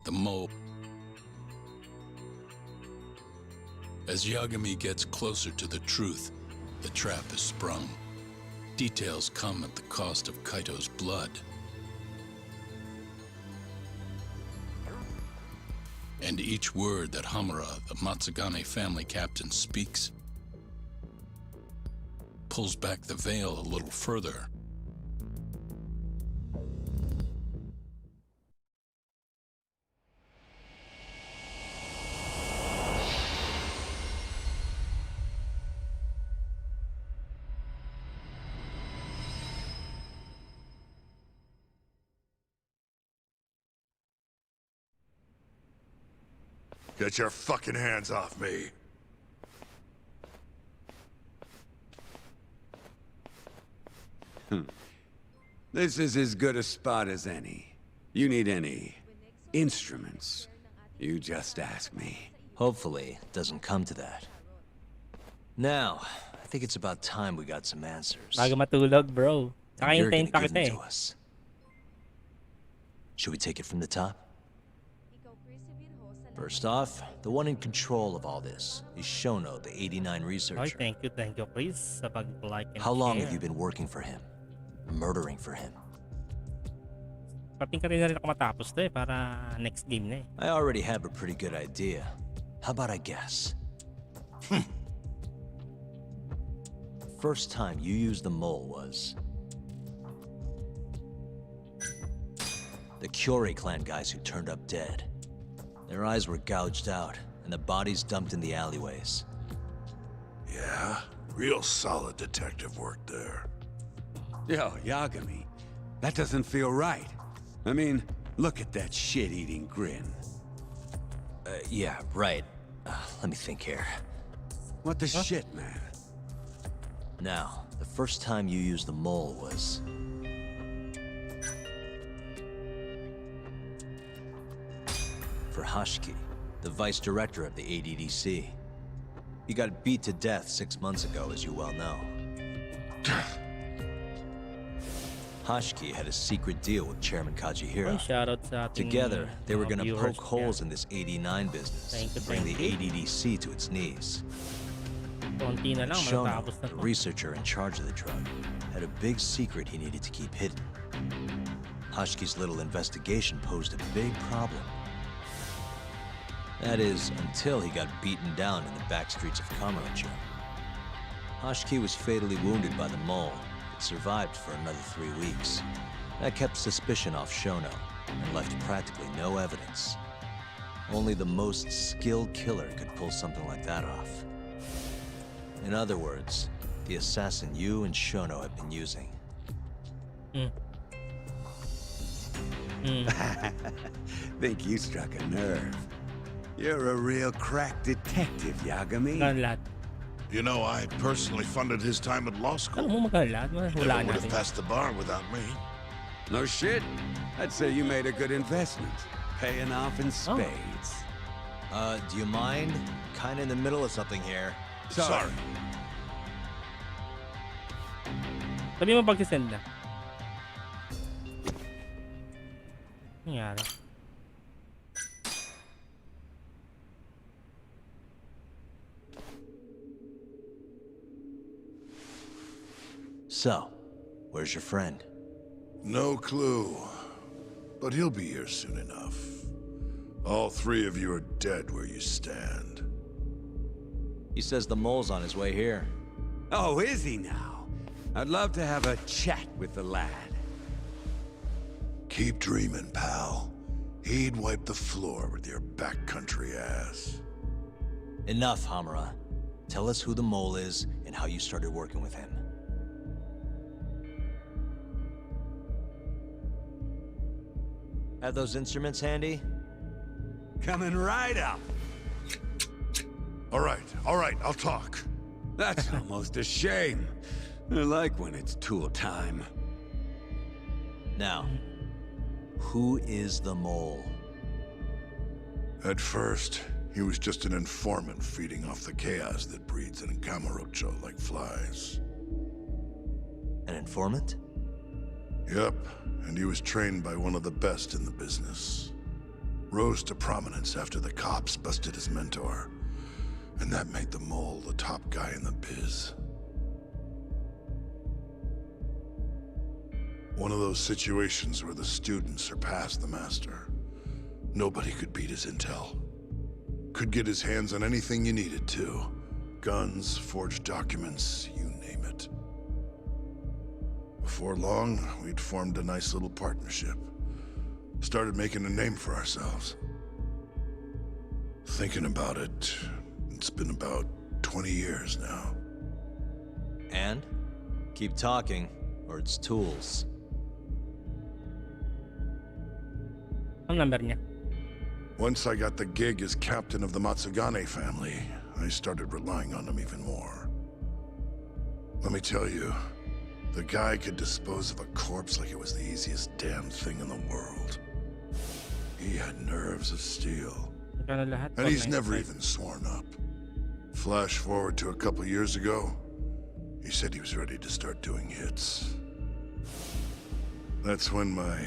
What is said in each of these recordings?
the mole. As Yagami gets closer to the truth, the trap is sprung. Details come at the cost of Kaito's blood. And each word that Hamura, the Matsugane family captain, speaks pulls back the veil a little further. Get your fucking hands off me. This is as good a spot as any. You need any instruments, you just ask me. Hopefully, it doesn't come to that. Now, I think it's about time we got some answers. Bago matulog, bro. And you're Kakaintayin gonna pa give kita them eh. to us. Should we take it from the top? First off, the one in control of all this is Shono, the 89 Okay, researcher. thank you, Chris, sa pag-like and How long share. have you been working for him? Murdering for him? Pating ka rin na rin ako matapos to eh, para next game na eh. I already have a pretty good idea. How about I guess? First time you used the mole was the Curie clan guys who turned up dead. Their eyes were gouged out, and the bodies dumped in the alleyways. Yeah, real solid detective work there. Yo, Yagami, that doesn't feel right. I mean, look at that shit-eating grin. Yeah, right. Let me think here. What the shit, man? Now, the first time you used the mole was for Hashiki, the vice director of the ADDC. He got beat to death 6 months ago, as you well know. Hashiki had a secret deal with Chairman Ay, Kajihira. shoutout sa ating Together, they were mga gonna viewers poke holes dyan. in this 89 business, Thank you, bring the thank you. ADDC to its knees. Konti na lang, Shono, matatapos na the to. researcher in charge of the drug, had a big secret he needed to keep hidden. Hashiki's little investigation posed a big problem. That is, until he got beaten down in the back streets of Kamurocho. Hashiki was fatally wounded by the mole, but survived for another 3 weeks. That kept suspicion off Shono, and left practically no evidence. Only the most skilled killer could pull something like that off. In other words, the assassin you and Shono have been using. Think you struck a nerve. You're a real crack detective, Yagami. Magkano lahat? You know, I personally funded his time at law Alam school. mo magkano lahat? Never Hulaan would have natin. passed the bar without me. No shit. I'd say you made a good investment, paying off in spades. Do you mind? Kinda in the middle of something here. Sorry. Sabi mo pagsisend na. Nangyari. So, where's your friend? No clue. But he'll be here soon enough. All three of you are dead where you stand. He says the mole's on his way here. Oh, is he now? I'd love to have a chat with the lad. Keep dreaming, pal. He'd wipe the floor with your backcountry ass. Enough, Hamura. Tell us who the mole is and how you started working with him. Have those instruments handy? Coming right up. All right, I'll talk. That's almost a shame. I like when it's tool time. Now, who is the mole? At first, he was just an informant feeding off the chaos that breeds in Kamurocho like flies. An informant? Yep, and he was trained by one of the best in the business. Rose to prominence after the cops busted his mentor. And that made the mole the top guy in the biz. One of those situations where the student surpassed the master. Nobody could beat his intel. Could get his hands on anything you needed to. Guns, forged documents, you name it. Before long, we'd formed a nice little partnership. Started making a name for ourselves. Thinking about it, it's been about 20 years now. And? Keep talking, or it's tools. Ang number niya? Once I got the gig as captain of the Matsugane family, I started relying on him even more. Let me tell you, the guy could dispose of a corpse like it was the easiest damn thing in the world. He had nerves of steel. Magkano lahat? And he's 495. never even sworn up. Flash forward to a couple years ago, he said he was ready to start doing hits. That's when my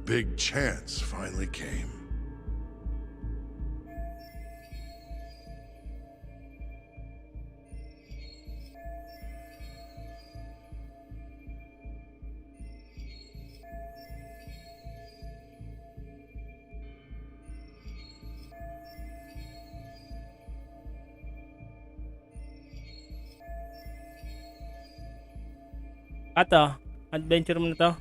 big chance finally came. Ato, adventure mo na to.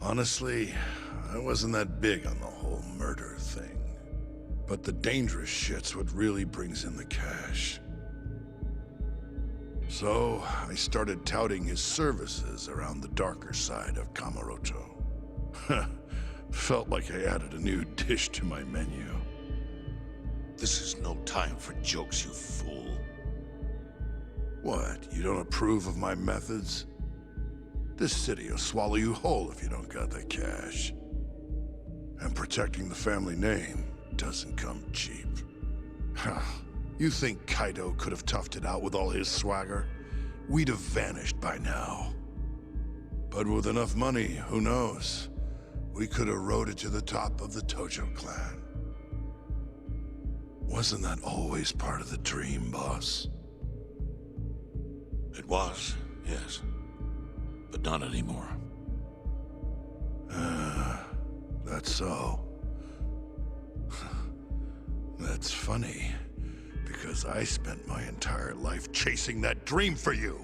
Honestly, I wasn't that big on the whole murder thing. But the dangerous shit's what really brings in the cash. So, I started touting his services around the darker side of Kamurocho. Felt like I added a new dish to my menu. This is no time for jokes, you fool. What, you don't approve of my methods? This city will swallow you whole if you don't got the cash. And protecting the family name doesn't come cheap. You think Kaido could have toughed it out with all his swagger? We'd have vanished by now. But with enough money, who knows? We could have rode it to the top of the Tojo clan. Wasn't that always part of the dream, boss? It was, yes. But not anymore. That's so. That's funny, because I spent my entire life chasing that dream for you.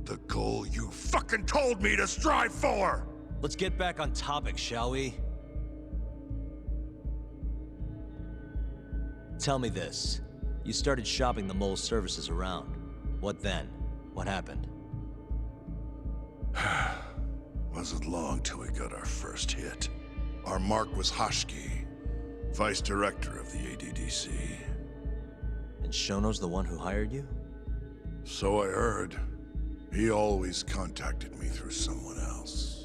The goal you fucking told me to strive for! Let's get back on topic, shall we? Tell me this. You started shopping the mole's services around. What then? What happened? Wasn't long till we got our first hit. Our mark was Hashki, vice director of the ADDC. And Shono's the one who hired you? So I heard. He always contacted me through someone else.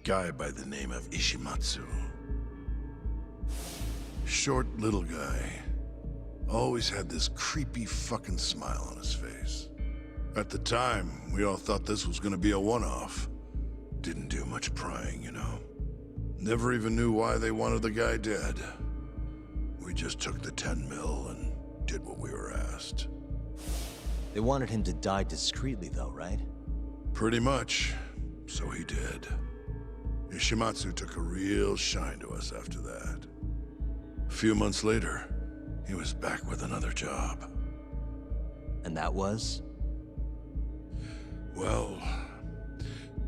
Guy by the name of Ishimatsu. Short little guy. Always had this creepy fucking smile on his face. At the time, we all thought this was gonna be a one-off. Didn't do much prying, you know. Never even knew why they wanted the guy dead. We just took the 10 mil and did what we were asked. They wanted him to die discreetly though, right? Pretty much. So he did. Ishimatsu took a real shine to us after that. A few months later, he was back with another job. And that was? Well,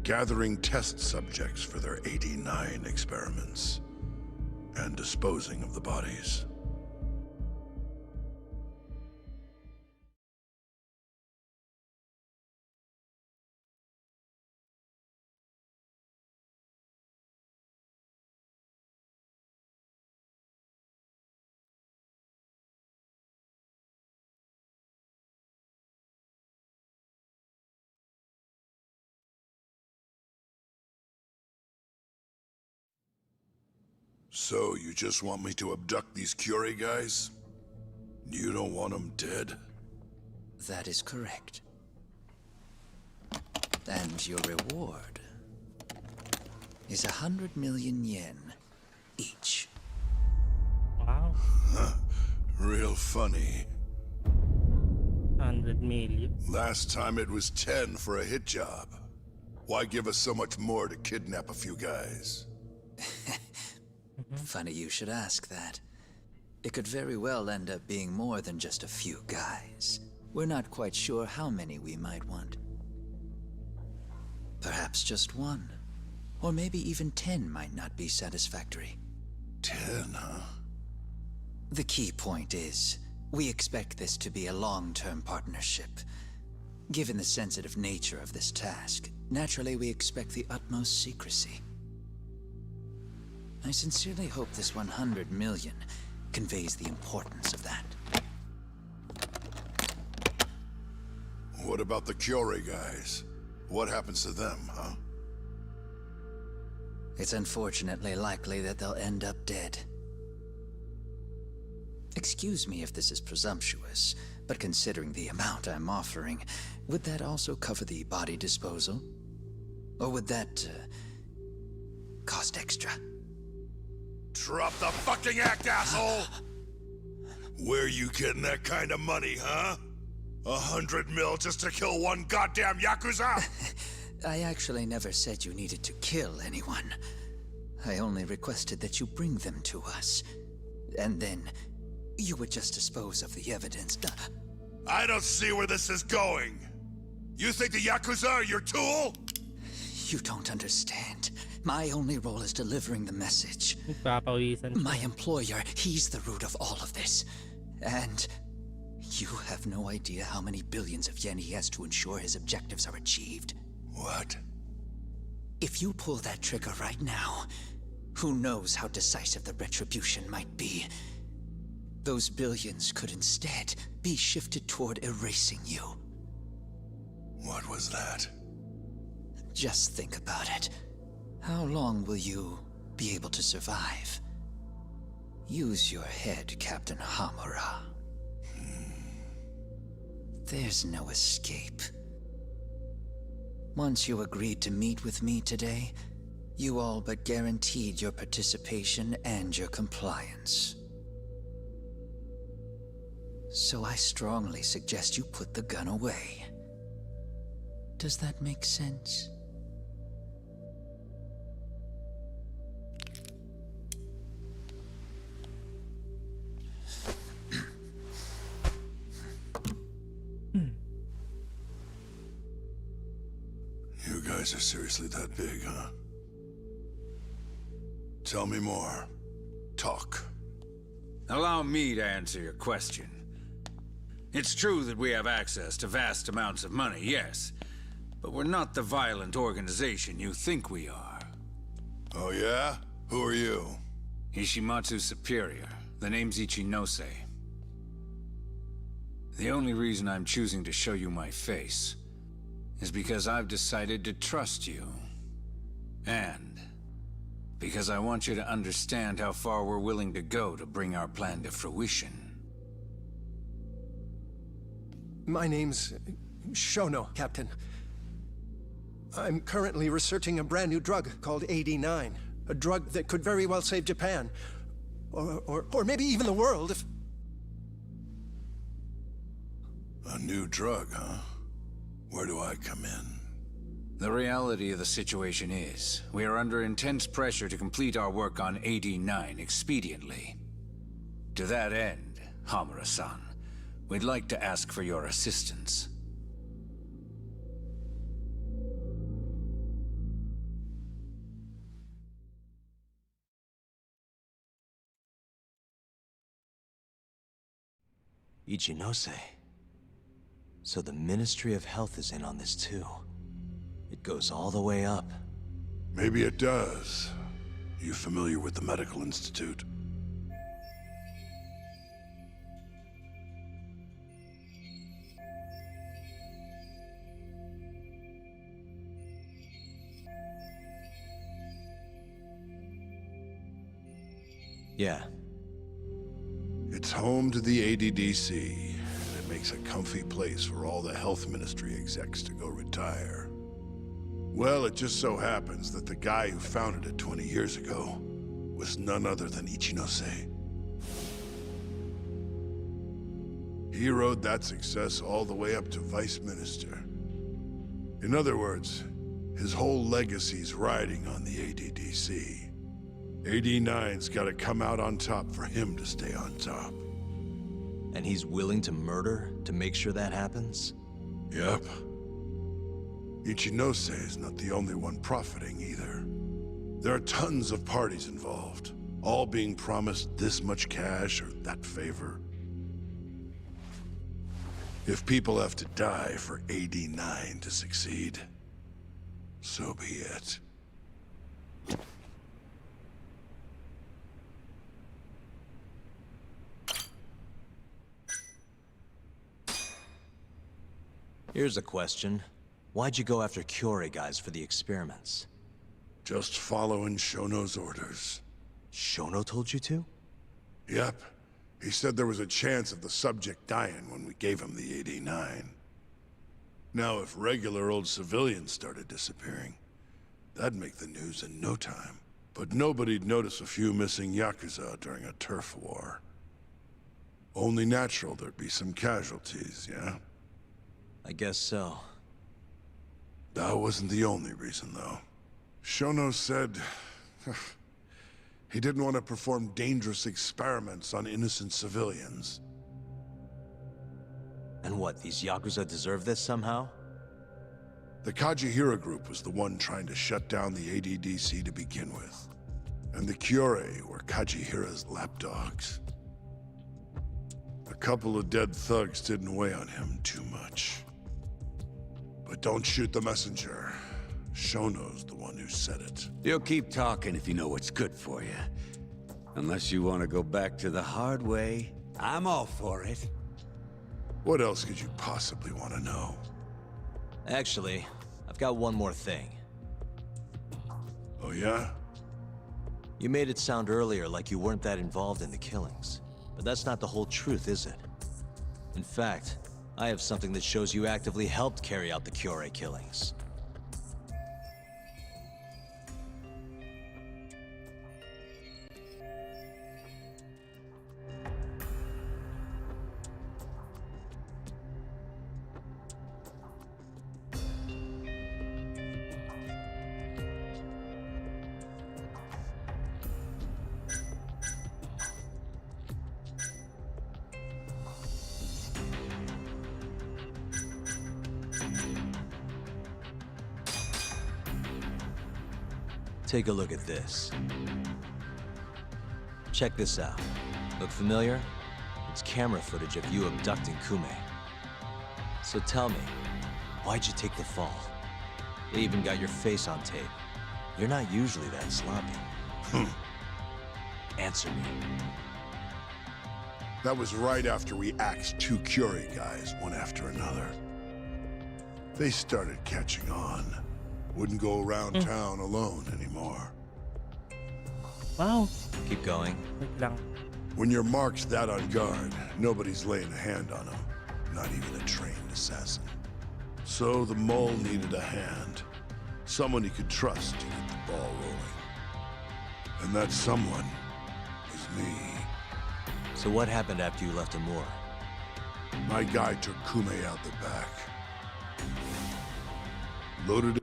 gathering test subjects for their 89 experiments. And disposing of the bodies. So, you just want me to abduct these Curie guys? don't want him dead? That is correct. And your reward is 100 million yen each. Wow. Real funny. 100 million. Last time it was 10 for a hit job. Why give us so much more to kidnap a few guys? Funny you should ask that. It could very well end up being more than just a few guys. We're not quite sure how many we might want. Perhaps just one. Or maybe even 10 might not be satisfactory. 10, huh? The key point is, we expect this to be a long-term partnership. Given the sensitive nature of this task, naturally we expect the utmost secrecy. I sincerely hope this 100 million conveys the importance of that. What about the Kyori guys? What happens to them, huh? It's unfortunately likely that they'll end up dead. Excuse me if this is presumptuous, but considering the amount I'm offering, would that also cover the body disposal? Or would that, cost extra? Drop the fucking act, asshole! Where you getting that kind of money, huh? 100 mil just to kill one goddamn Yakuza? I actually never said you needed to kill anyone. I only requested that you bring them to us. And then, you would just dispose of the evidence. I don't see where this is going. You think the Yakuza are your tool? You don't understand. My only role is delivering the message. Nagpapawisan siya. My employer, he's the root of all of this. And you have no idea how many billions of yen he has to ensure his objectives are achieved. What? If you pull that trigger right now, who knows how decisive the retribution might be. Those billions could instead be shifted toward erasing you. What was that? Just think about it. How long will you be able to survive? Use your head, Captain Hamura. There's no escape. Once you agreed to meet with me today, you all but guaranteed your participation and your compliance. So I strongly suggest you put the gun away. Does that make sense? You guys are seriously that big, huh? Tell me more. Talk. Allow me to answer your question. It's true that we have access to vast amounts of money, yes. But we're not the violent organization you think we are. Oh yeah? Who are you? Ishimatsu's superior. The name's Ichinose. The only reason I'm choosing to show you my face is because I've decided to trust you. And because I want you to understand how far we're willing to go to bring our plan to fruition. My name's Shono, Captain. I'm currently researching a brand new drug called AD9. A drug that could very well save Japan. Or maybe even the world if... A new drug, huh? Where do I come in? The reality of the situation is, we are under intense pressure to complete our work on AD9 expediently. To that end, Hamura-san, we'd like to ask for your assistance. Ichinose. So the Ministry of Health is in on this too. It goes all the way up. Maybe it does. You familiar with the Medical Institute? Yeah. It's home to the ADDC, and it makes a comfy place for all the health ministry execs to go retire. Well, it just so happens that the guy who founded it 20 years ago was none other than Ichinose. He rode that success all the way up to vice minister. In other words, his whole legacy's riding on the ADDC. AD9's gotta come out on top for him to stay on top. And he's willing to murder to make sure that happens? Yep. Ichinose is not the only one profiting either. There are tons of parties involved, all being promised this much cash or that favor. If people have to die for AD9 to succeed, so be it. Here's a question. Why'd you go after Kyorei guys for the experiments? Just following Shono's orders. Shono told you to? Yep. He said there was a chance of the subject dying when we gave him the AD9. Now, if regular old civilians started disappearing, that'd make the news in no time. But nobody'd notice a few missing Yakuza during a turf war. Only natural there'd be some casualties, yeah? I guess so. That wasn't the only reason, though. Shono said he didn't want to perform dangerous experiments on innocent civilians. And what, these Yakuza deserve this somehow? The Kajihira group was the one trying to shut down the ADDC to begin with. And the Kyorei were Kajihira's lapdogs. A couple of dead thugs didn't weigh on him too much. But don't shoot the messenger. Shono's the one who said it. You'll keep talking if you know what's good for you. Unless you want to go back to the hard way, I'm all for it. What else could you possibly want to know? Actually, I've got one more thing. Oh yeah? You made it sound earlier like you weren't that involved in the killings. But that's not the whole truth, is it? In fact, I have something that shows you actively helped carry out the Kyorei killings. Take a look at this. Check this out. Look familiar? It's camera footage of you abducting Kume. So tell me, why'd you take the fall? They even got your face on tape. You're not usually that sloppy. Answer me. That was right after we axed two Kyorei guys, one after another. They started catching on. Wouldn't go around town alone anymore. Wow. Keep going. Wait lang. When you're marked that on guard, nobody's laying a hand on them. Not even a trained assassin. So the mole needed a hand. Someone he could trust to get the ball rolling. And that someone was me. So what happened after you left Amur? My guy took Kume out the back. Loaded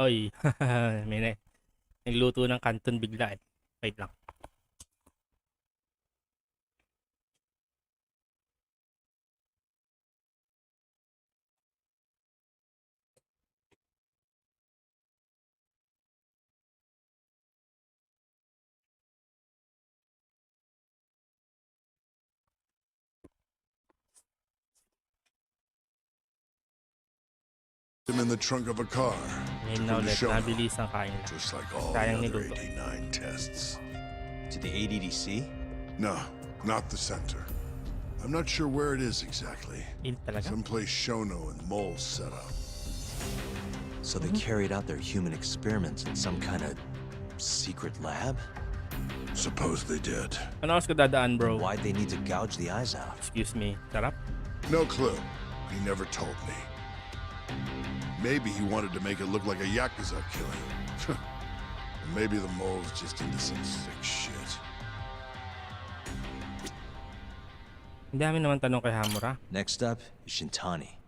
Oy, may nagluto ng kanton bigla eh. Wait lang. Him in the trunk of a car. Ngayon Took na him to ulit, Shono, nabilis ang kain lang. just like all the Sayang other niluto. 89 tests. To the ADDC? No, not the center. I'm not sure where it is exactly. Hint talaga. Someplace Shono and Mole set up. So they carried out their human experiments in some kind of secret lab? Suppose they did. Ano oras ka dadaan, bro? Why'd they need to gouge the eyes out? Excuse me. Sarap? No clue. He never told me. Maybe he wanted to make it look like a Yakuza killing. Maybe the mole's just into some sick shit. Ang dami naman tanong kay Hamura. Next up is Shintani.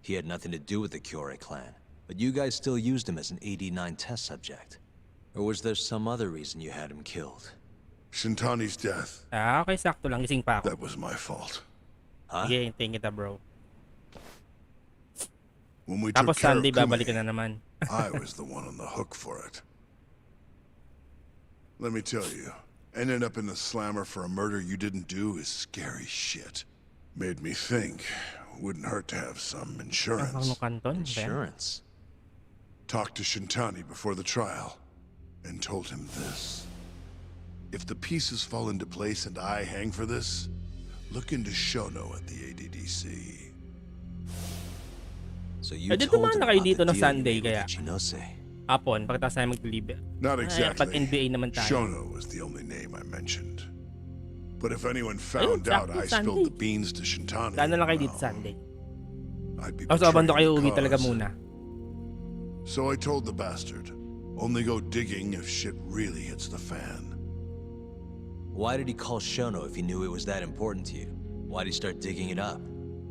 He had nothing to do with the Kyorei clan, but you guys still used him as an 89 test subject. Or was there some other reason you had him killed? Shintani's death. Ah, okay, sakto lang. Gising pa ako. That was my fault. Huh? Sige, hintayin kita, bro. When we took Tapos care of Sunday, babalik ka Kume, na naman. I was the one on the hook for it. Let me tell you, ending up in the slammer for a murder you didn't do is scary shit. Made me think, wouldn't hurt to have some Ang insurance. kanton. Insurance. Talked to Shintani before the trial, and told him this. If the pieces fall into place and I hang for this, look into Shono at the ADDC. So you Eh, di told dumaan him na kayo about dito the ng deal you Sunday, made with kaya. Ichinose. Hapon, pagkatapos tayo mag-deliver. Not Pag exactly. NBA naman tayo. Shono was the only name I mentioned. But if anyone found Ayun, out sakto, I spilled Sunday. the beans to Shintani, Daan na lang kayo dito well, Sunday. I'd be Tapos abando kayo betraying uwi the talaga cause. muna. So I told the bastard, only go digging if shit really hits the fan. Why did he call Shono if he knew it was that important to you? Why'd he start digging it up?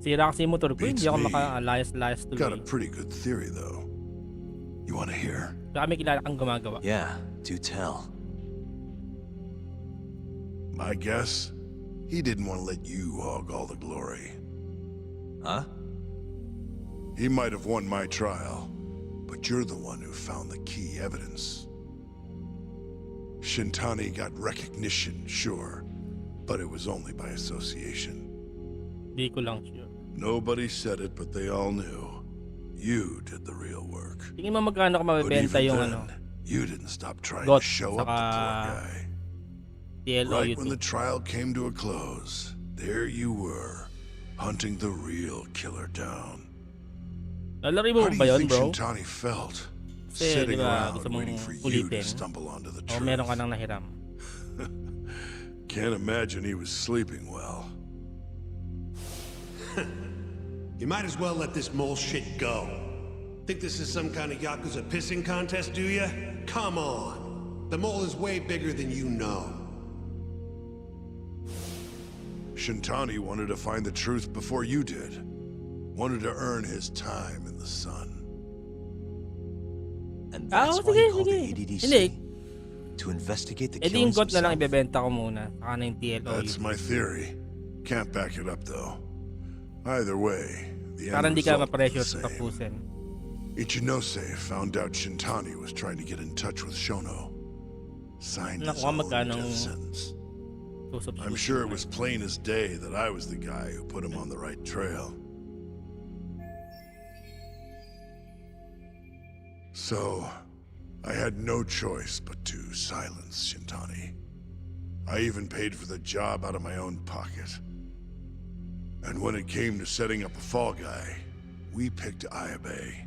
Sira kasi yung motor ko, Beats hindi ako me. maka-layas-layas Got a tuloy. pretty good theory, though. You want to hear? Baka may kilala kang gumagawa. Yeah, do tell. My guess? He didn't want to let you hog all the glory. Huh? He might have won my trial, but you're the one who found the key evidence. Shintani got recognition, sure, but it was only by association. Hindi ko lang sure. Nobody said it, but they all knew. You did the real work. Tingin mo magkano ko But mabibenta even yung then, ano, you didn't stop trying got, to show up the poor guy. TLO Right when the YouTube. trial came to a close, there you were, hunting the real killer down. Lalari mo How do ba you yun, think bro? Shintani felt? Kasi, Sitting di ba, around gusto mong waiting for you to ulitin? stumble onto the O truth. meron ka nang nahiram. Can't imagine he was sleeping well. You might as well let this mole shit go. Think this is some kind of Yakuza pissing contest, do ya? Come on. The mole is way bigger than you know. Shintani wanted to find the truth before you did. Wanted to earn his time in the sun. And Ah, that's oh, why sige, he called sige. the ADDC? Hindi. To investigate the Eh di yung killings got na lang himself? ibebenta ko muna. Saka na yung TLO That's YouTube. my theory. Can't back it up, though. Either way, the Para end hindi ka result ma-pressure was sa the same. tapusin. Ichinose found out Shintani was trying to get in touch with Shono. Signed his Nakuha own magkanong death sentence. Susop I'm sure it was plain as day that I was the guy who put him on the right trail. So, I had no choice but to silence Shintani. I even paid for the job out of my own pocket. And when it came to setting up a fall guy, we picked Ayabe.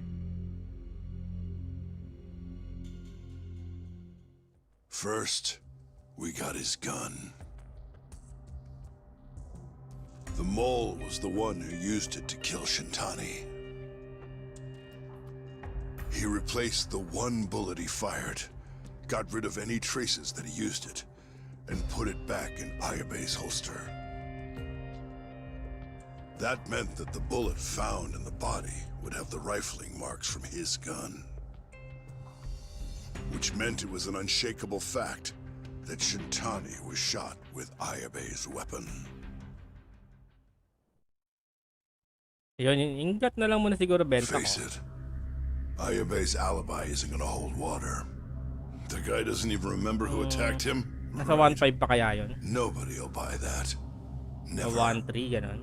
First, we got his gun. The mole was the one who used it to kill Shintani. He replaced the one bullet he fired, got rid of any traces that he used it, and put it back in Ayabe's holster. That meant that the bullet found in the body would have the rifling marks from his gun. which meant it was an unshakable fact that Shintani was shot with Ayabe's weapon. Yun, yung gut na lang muna siguro benta ko. Face it, Ayabe's alibi isn't gonna hold water. The guy doesn't even remember who attacked him. Nasa 1.5 pa kaya yun? Nobody'll buy that. Sa Never. 1.3 ganun.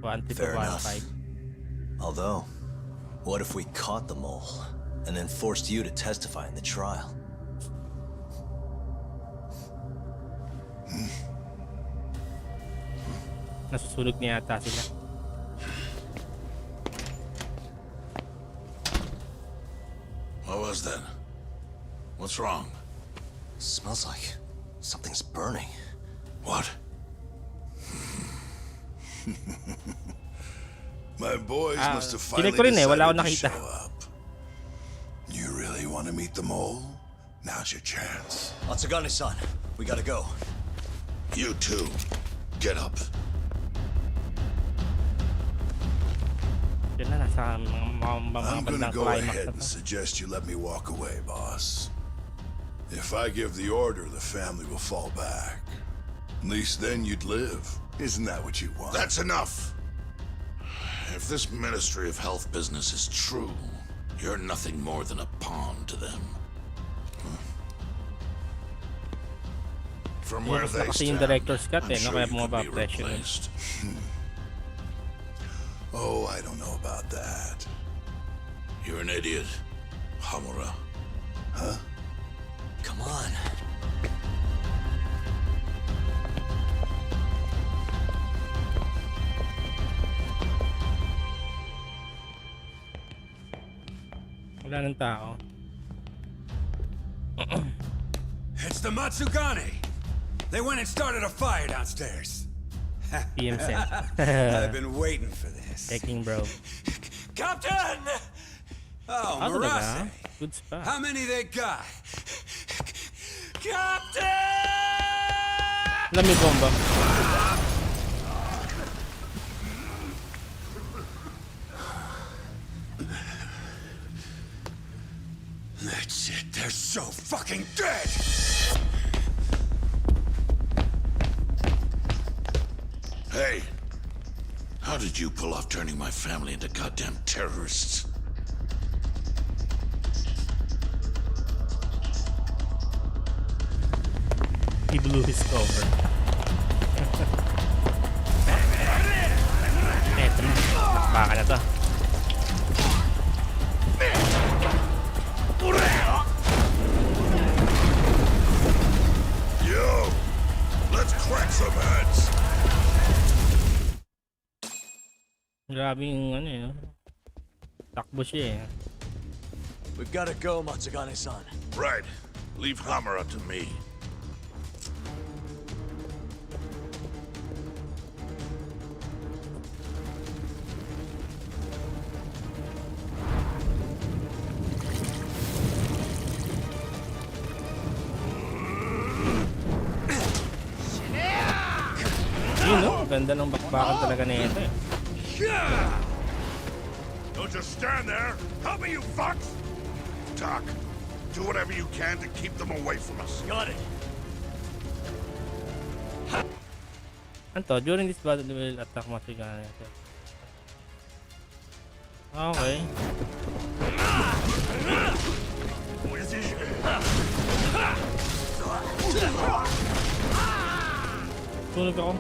1.3 to Fair enough. 1.5. Although, what if we caught the mole and then forced you to testify in the trial? Nasusunog niya yata sila. What was that? What's wrong? Smells like something's burning. What? My boys must have chinek finally ko rin eh, wala decided akong to nakita. show up. You really want to meet the mole? Now's your chance. Atsugane-san, we gotta go. You too. Get up. Yun na, nasa mga I'm gonna bandang go climax ahead na and to. suggest you let me walk away, boss. If I give the order, the family will fall back. At least then you'd live. Isn't that what you want? That's enough. If this Ministry of Health business is true, you're nothing more than a pawn to them. From where Yes, they kasi yung stand, director's cut I'm eh, no? sure Kaya you could be bumaba-presyo yun. replaced. Oh, I don't know about that. You're an idiot, Hamura. Huh? Come on. Wala ng tao. It's the Matsugane. They went and started a fire downstairs. p17. I've been waiting for this. Checking bro. Captain! Oh, Ah, talaga? Murase. Good spot. How many they got? Captain! Alam may bomba. That's it. They're so fucking dead! Hey, how did you pull off turning my family into goddamn terrorists? He blew his cover. Eto na. Baka na to. Yo, let's crack some heads. Grabe yung ano eh. Takbo siya eh. We've gotta go, Matsugane-san. Right. Leave Hamura to me. Yun no? Ganda ng bakbakan talaga na ito eh. Don't just stand there. Help me, you fucks! Doc, do whatever you can to keep them away from us. Got it. Anto, during this battle will attack Matsugane. Okay. Sunog ako.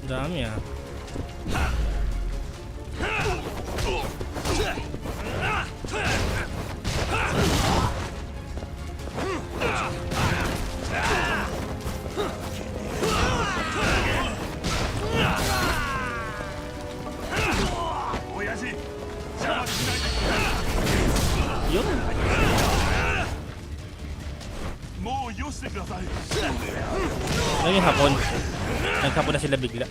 Dami ah. Yun. Ano yung hapon? Naghapon na sila bigla.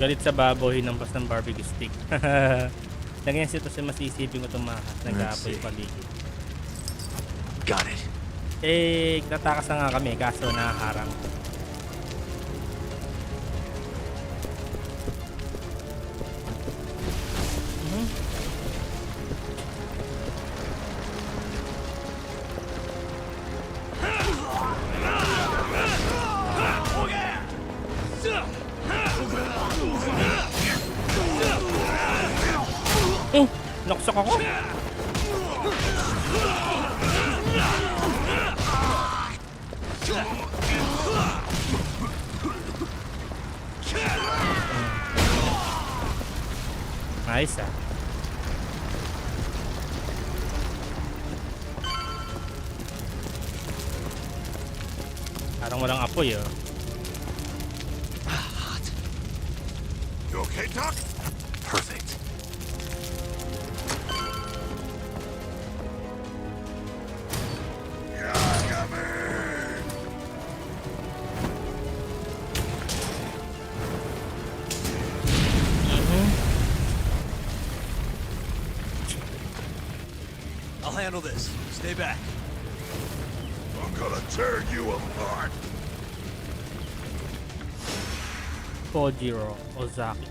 Galit sa baboy, hinampas ng barbecue stick. Ganyan sitwasyon masisiping utumakas. Nag-aapoy paligid. Got it. Eh, natakas na nga kami kaso nakaharang. Naksak ako. Nice ah. Parang walang apoy oh. You okay, Doc? Perfect. I'll handle this. Stay back. I'm gonna tear you apart. Kojiro Ozaki.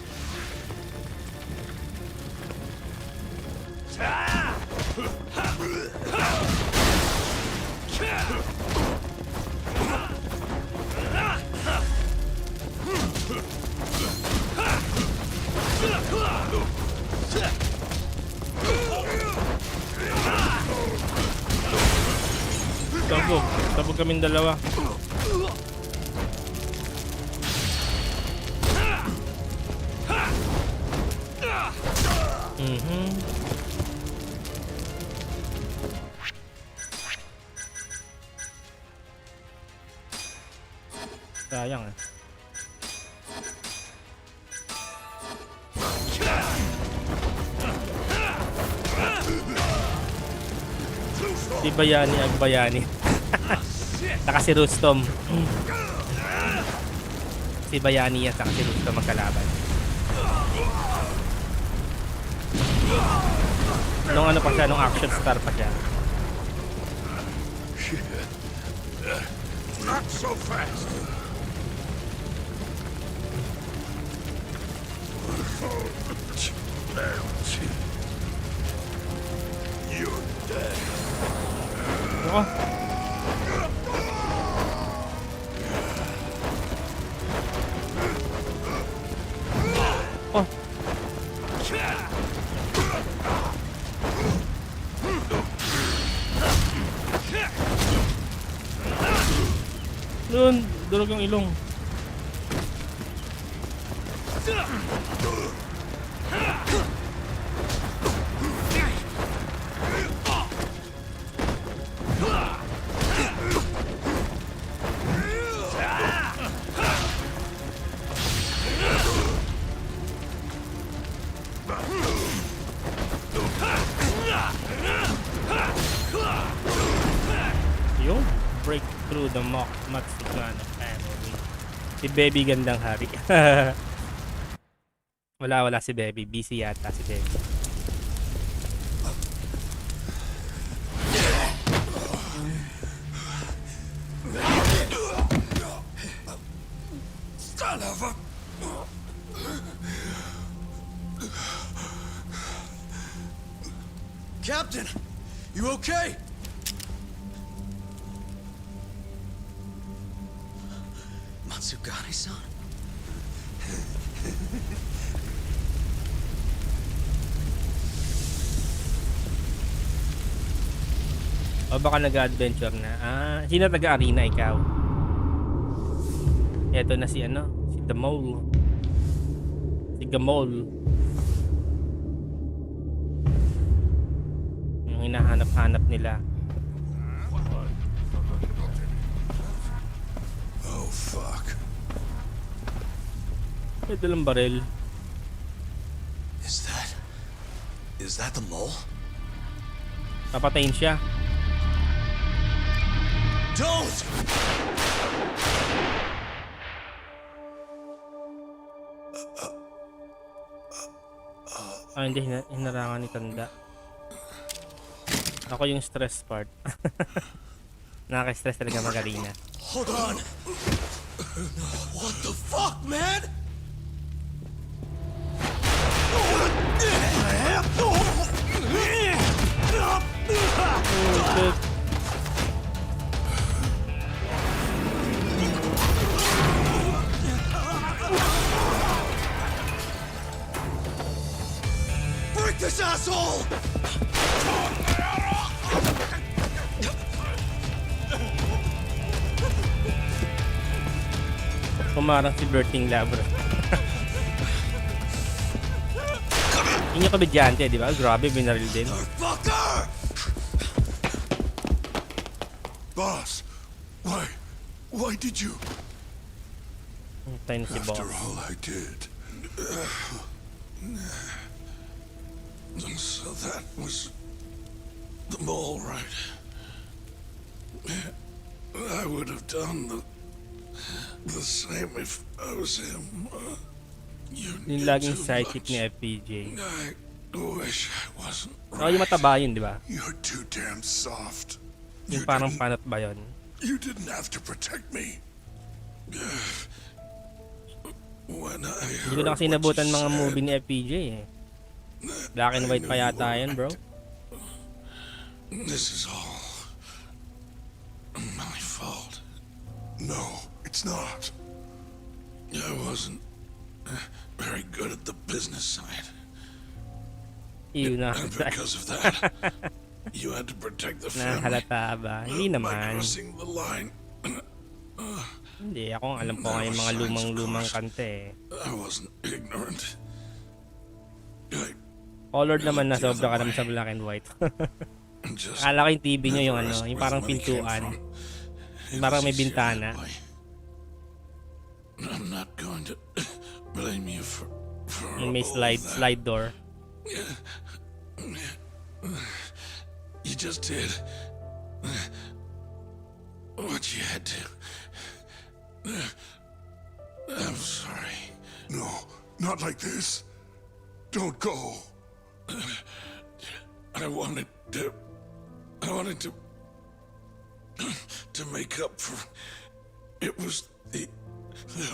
Tabog kaming dalawa. Sayang eh. Di bayani ang bayani. Saka si Rustom. Si Bayani yan, saka si Rustom magkalaban. Nung ano pa siya, nung action star pa siya. Not so fast. You're dead. Oh. Oh. Doon, durog yung ilong. Yung break through the Matsukano family. Si Baby gandang hari. Wala si Baby. Busy yata si Baby. Son of a... Captain, you okay? Matsugane-san? O baka nag-adventure na. Sino taga-arena ikaw? Eto na si ano, si The Mole. Si Gamol. hinahanap-hanap nila. Oh, fuck. May dalang baril. Is that the mole? Papatayin siya. Don't! Hindi, hinarangan ni Tanda. Ako yung stress part. Nakaka-stress talaga mag-arena. Hold on! What the fuck, man? Oh, shit. Break this asshole! Kumarang si Berting Labra. Yun yung kabidyante, di ba? Grabe, binaril din. Fucker! Boss, why did you? Tayo na si Boss. After all I did. So that was the mole, right? I would have done the same if I was him. Yung laging sidekick ni FPJ. I wish I wasn't Ako yung mataba yun, di ba? You're too damn soft. Yung parang panat ba yun? You didn't have to protect me. When I Hindi ko na kasi nabutan mga movie ni FPJ eh. Black and white pa yata yun, bro. This is all my fault. No, it's not. I wasn't very good at the business side. Ew, na. And because of that, you had to protect the family Nahalata ba? Hindi by naman. crossing the line. Hindi, ako alam ko nga yung mga lumang-lumang kante eh. I wasn't ignorant. Colored naman na sobra ka naman sa black and white. Akala ko yung TV nyo yung ano, yung parang pintuan. Yung parang may bintana. I'm not going to blame you for Yung may slide door. You just did what you had to. I'm sorry. No, not like this. Don't go. I wanted to make up for it. Was the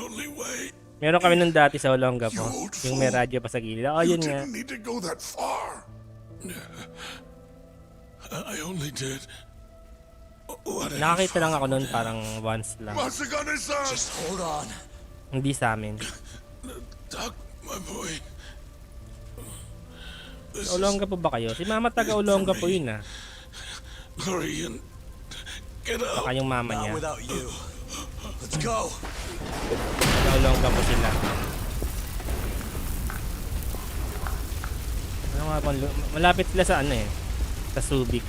only way. Meron kami nung dati sa Olonga po. Yung may radyo pa sa gilid. Oh, yun nga. You didn't need to go that far. I only did what I Nakakita lang ako nun parang once lang. Just hold on. Hindi sa amin. Doc, my boy. Sa Olonga po ba kayo? Si mama taga Olonga po yun ah. Hurry and get up. Baka yung mama niya. Without you. Let's go. Taga Olonga po sila. Ano nga po, malapit sila sa ano eh. Sa Subic.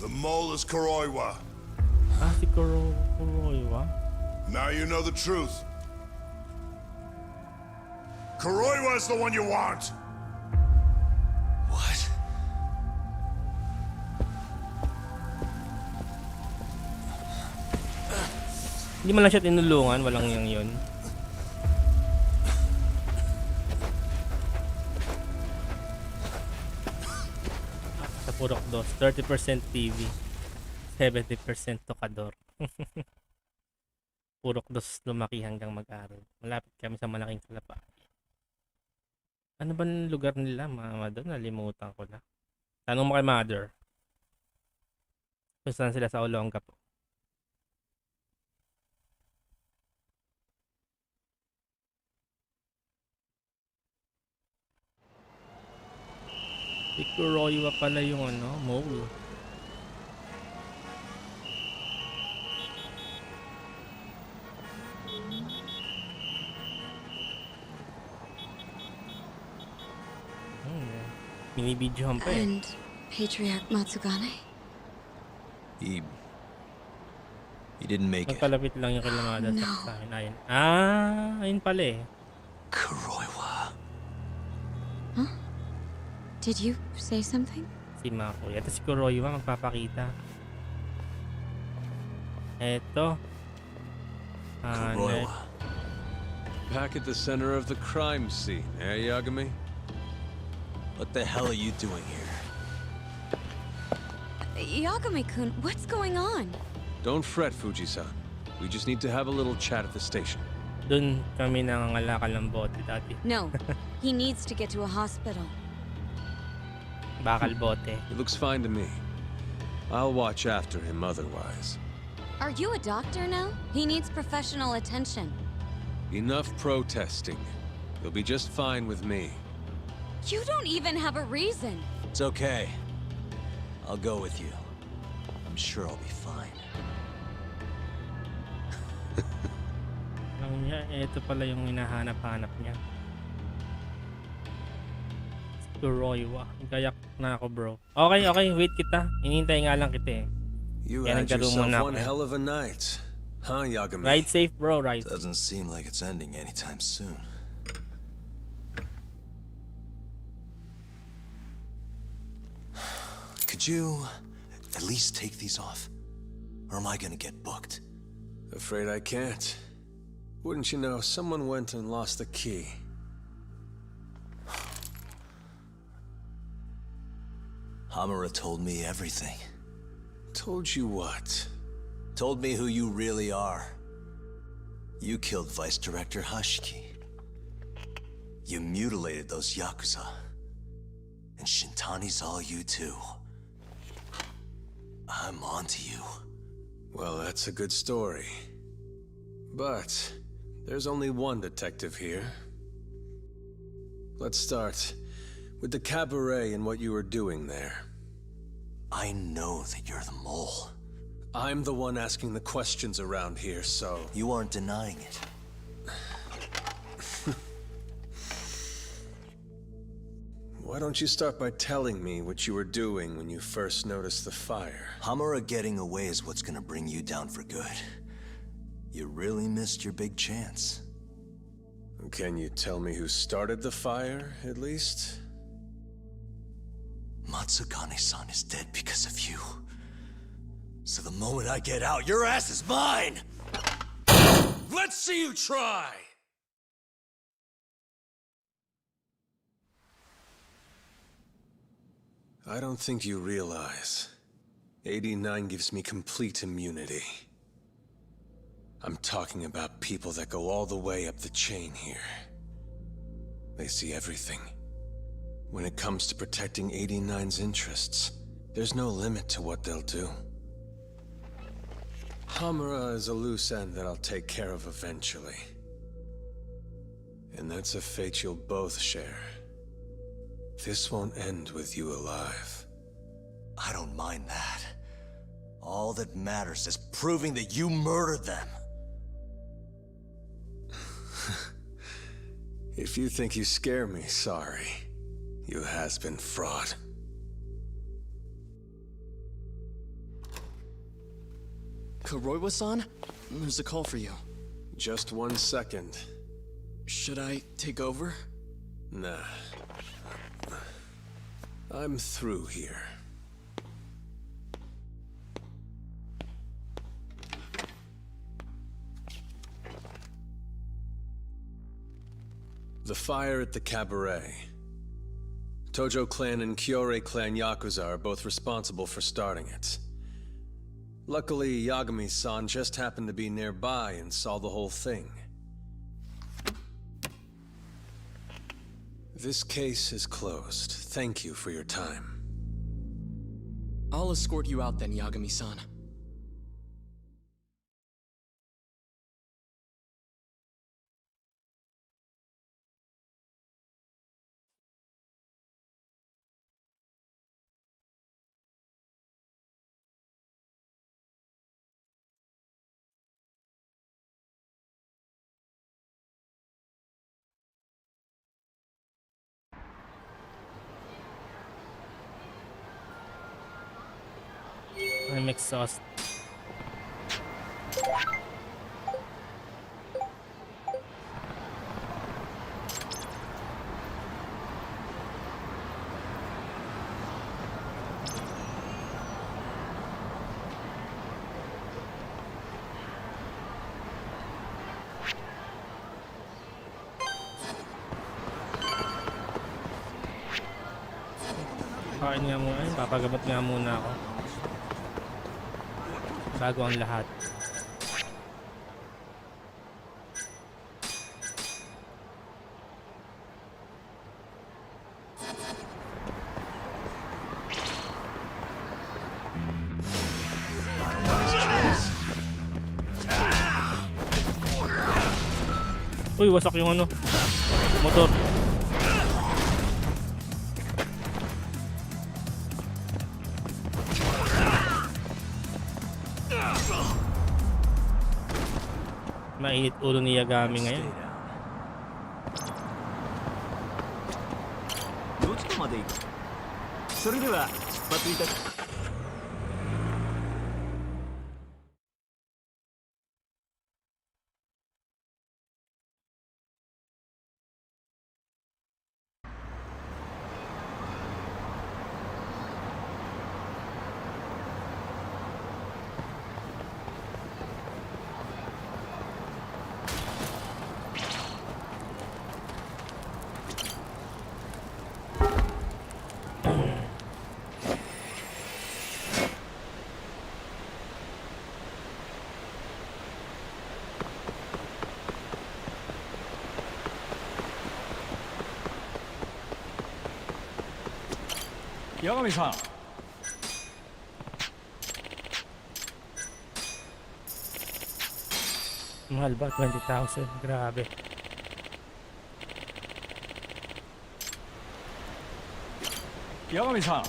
The mole is Koroiwa. Ah, si Kuroiwa? Now you know the truth. Koroiwa is the one you want. What? Hindi man lang siya tinulungan, walang yung yun. Sa Purok Dos, 30% TV, 70% tokador. Purok Dos lumaki hanggang mag-aral. Malapit kami sa malaking kalapa. Ano ba ng lugar nila, mama doon? Nalimutan ko na. Tanong mo kay mother. Kung saan sila sa Olonga po. Si Kuroiwa pala yung ano, mole. Binibidyohan pa eh. And Patriarch Matsugane? He didn't make it. Magpalapit lang yung kilamada No. sa akin. Ayun. Ayun pala eh. Kuroiwa. Huh? Did you say something? Si Mako. Ito si Kuroiwa magpapakita. Eto. Kuroiwa. Back at the center of the crime scene, eh, Yagami? What the hell are you doing here? Yagami-kun, what's going on? Don't fret, Fuji-san. We just need to have a little chat at the station. Dun kami nangangalakal ng bote dati. No, he needs to get to a hospital. Bakal bote. He looks fine to me. I'll watch after him otherwise. Are you a doctor now? He needs professional attention. Enough protesting. You'll be just fine with me. You don't even have a reason. It's okay. I'll go with you. I'm sure I'll be fine. Lang niya, ito pala yung hinahanap-hanap niya. Kuroiwa. Gayak na ako, bro. Okay, wait kita. Hinihintay nga lang kita eh. You Kaya had nagkaroon yourself muna ako one eh. hell of a night, huh, Yagami? Ride safe, bro. Ride safe. Doesn't seem like it's ending anytime soon. Could you at least take these off? Or am I gonna get booked? Afraid I can't. Wouldn't you know, someone went and lost the key. Hamura told me everything. Told you what? Told me who you really are. You killed Vice Director Hashiki. You mutilated those Yakuza. And Shintani's all you too. I'm onto you. Well, that's a good story. But there's only one detective here. Let's start with the cabaret and what you were doing there. I know that you're the mole. I'm the one asking the questions around here, so... You aren't denying it. Why don't you start by telling me what you were doing when you first noticed the fire? Hamura getting away is what's gonna bring you down for good. You really missed your big chance. Can you tell me who started the fire, at least? Matsugane-san is dead because of you. So the moment I get out, your ass is mine! Let's see you try! I don't think you realize. 89 gives me complete immunity. I'm talking about people that go all the way up the chain here. They see everything. When it comes to protecting 89's interests, there's no limit to what they'll do. Hamura is a loose end that I'll take care of eventually. And that's a fate you'll both share. This won't end with you alive. I don't mind that. All that matters is proving that you murdered them. If you think you scare me, sorry. You has-been fraud. Kuroiwa-san? There's a call for you. Just 1 second. Should I take over? Nah. I'm through here. The fire at the cabaret. Tojo clan and Kyorei clan Yakuza are both responsible for starting it. Luckily, Yagami-san just happened to be nearby and saw the whole thing. This case is closed. Thank you for your time. I'll escort you out then, Yagami-san. I'm exhausted. Kain nga muna, ay, papagamot nga muna ako bago ang lahat. Uy, wasak yung ano, motor. Mainit ulo ni Yagami ngayon. Yagami-san. Mahal ba? 20,000. Grabe. Yagami-san.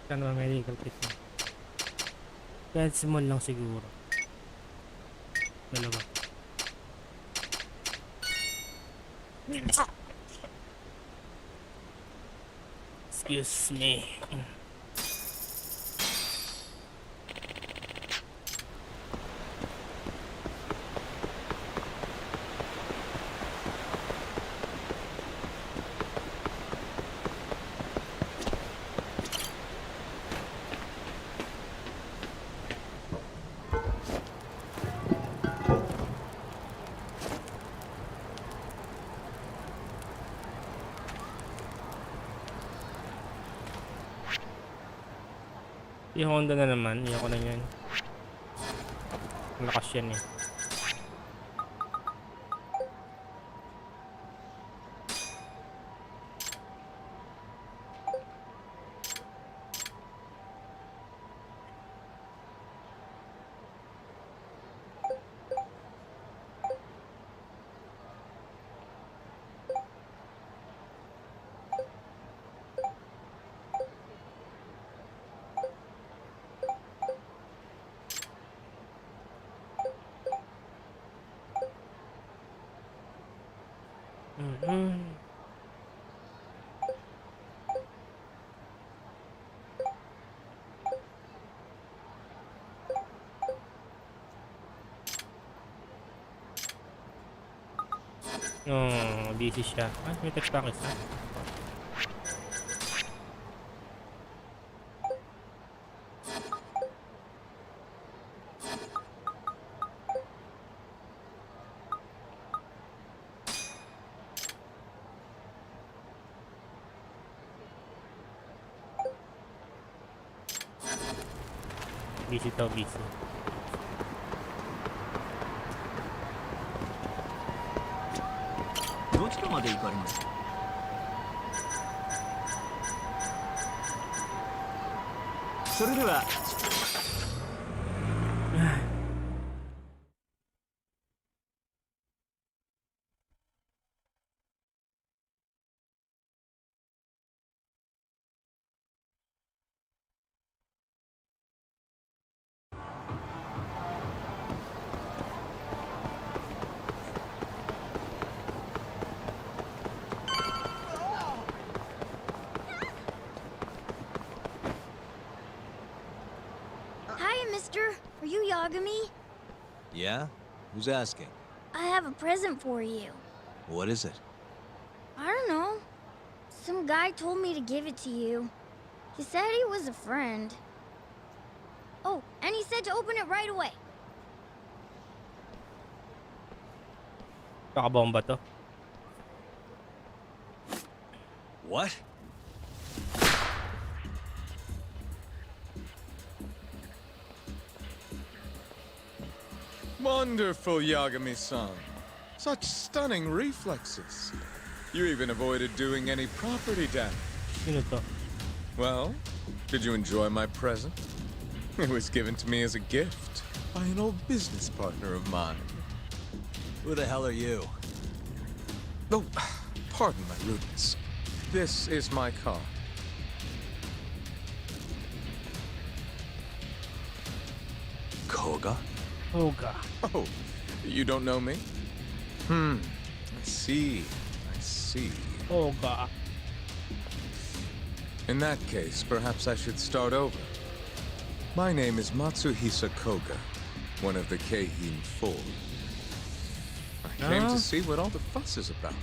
Kano ba medical kit mo? Kahit small lang siguro. Dalawa. Excuse me. Yung Honda na naman, iyak ko na yan. Malakas yan eh. Oh, busy siya. Ah, may text pa ako isa. Busy daw, busy. mister. Are you Yagami? Yeah? Who's asking? I have a present for you. What is it? I don't know. Some guy told me to give it to you. He said he was a friend. Oh, and he said to open it right away. Kakabomba to. What? Wonderful, Yagami-san. Such stunning reflexes. You even avoided doing any property damage. Sino to? Well, did you enjoy my present? It was given to me as a gift by an old business partner of mine. Who the hell are you? Oh, pardon my rudeness. This is my car. Koga? Koga. Oh, you don't know me? I see. I see. Koga. In that case, perhaps I should start over. My name is Matsuhisa Koga, one of the p17. I came to see what all the fuss is about.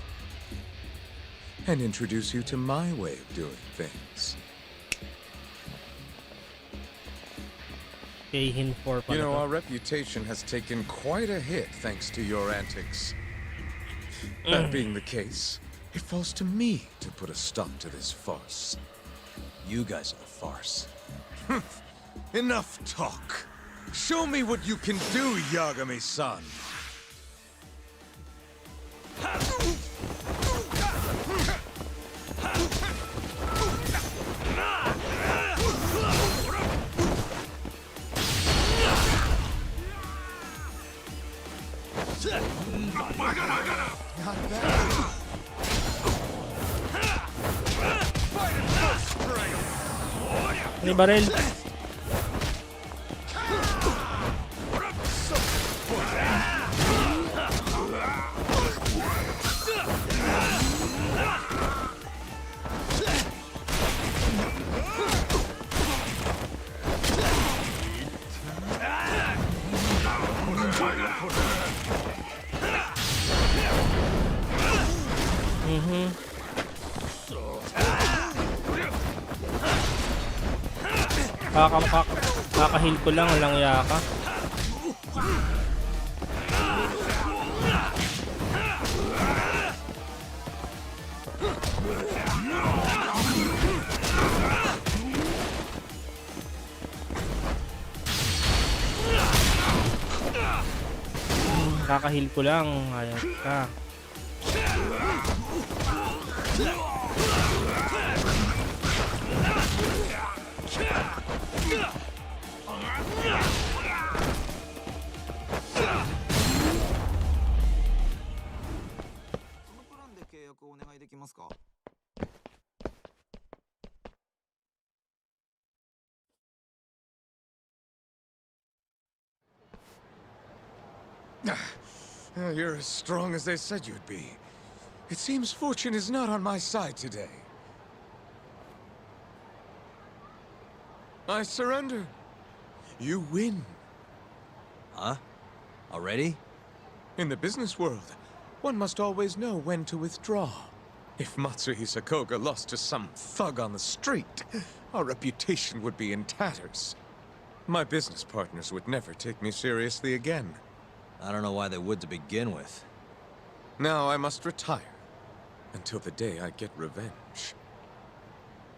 And introduce you to my way of doing things. p17 You know, our reputation has taken quite a hit thanks to your antics. That being the case, it falls to me to put a stop to this farce. You guys are the farce. Enough talk. Show me what you can do, Yagami-san. May baril. Kakahil ko lang, walang yaka. Kakahil ko lang, ayos ka. You're as strong as they said you'd be. It seems fortune is not on my side today. I surrender. You win. Huh? Already? In the business world, one must always know when to withdraw. If Matsuhisa Koga lost to some thug on the street, our reputation would be in tatters. My business partners would never take me seriously again. I don't know why they would to begin with. Now I must retire, until the day I get revenge.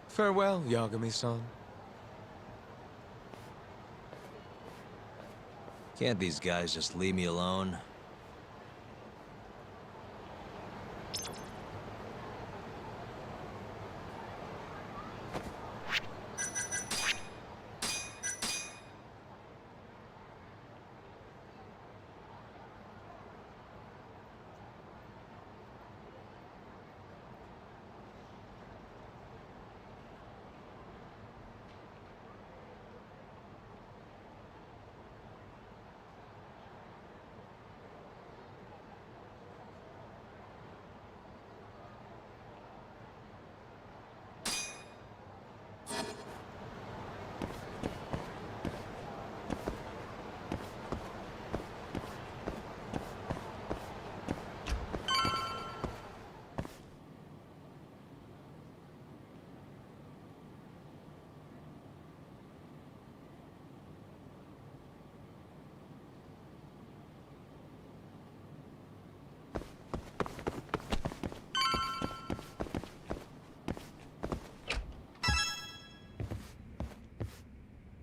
Farewell, Yagami-san. Can't these guys just leave me alone?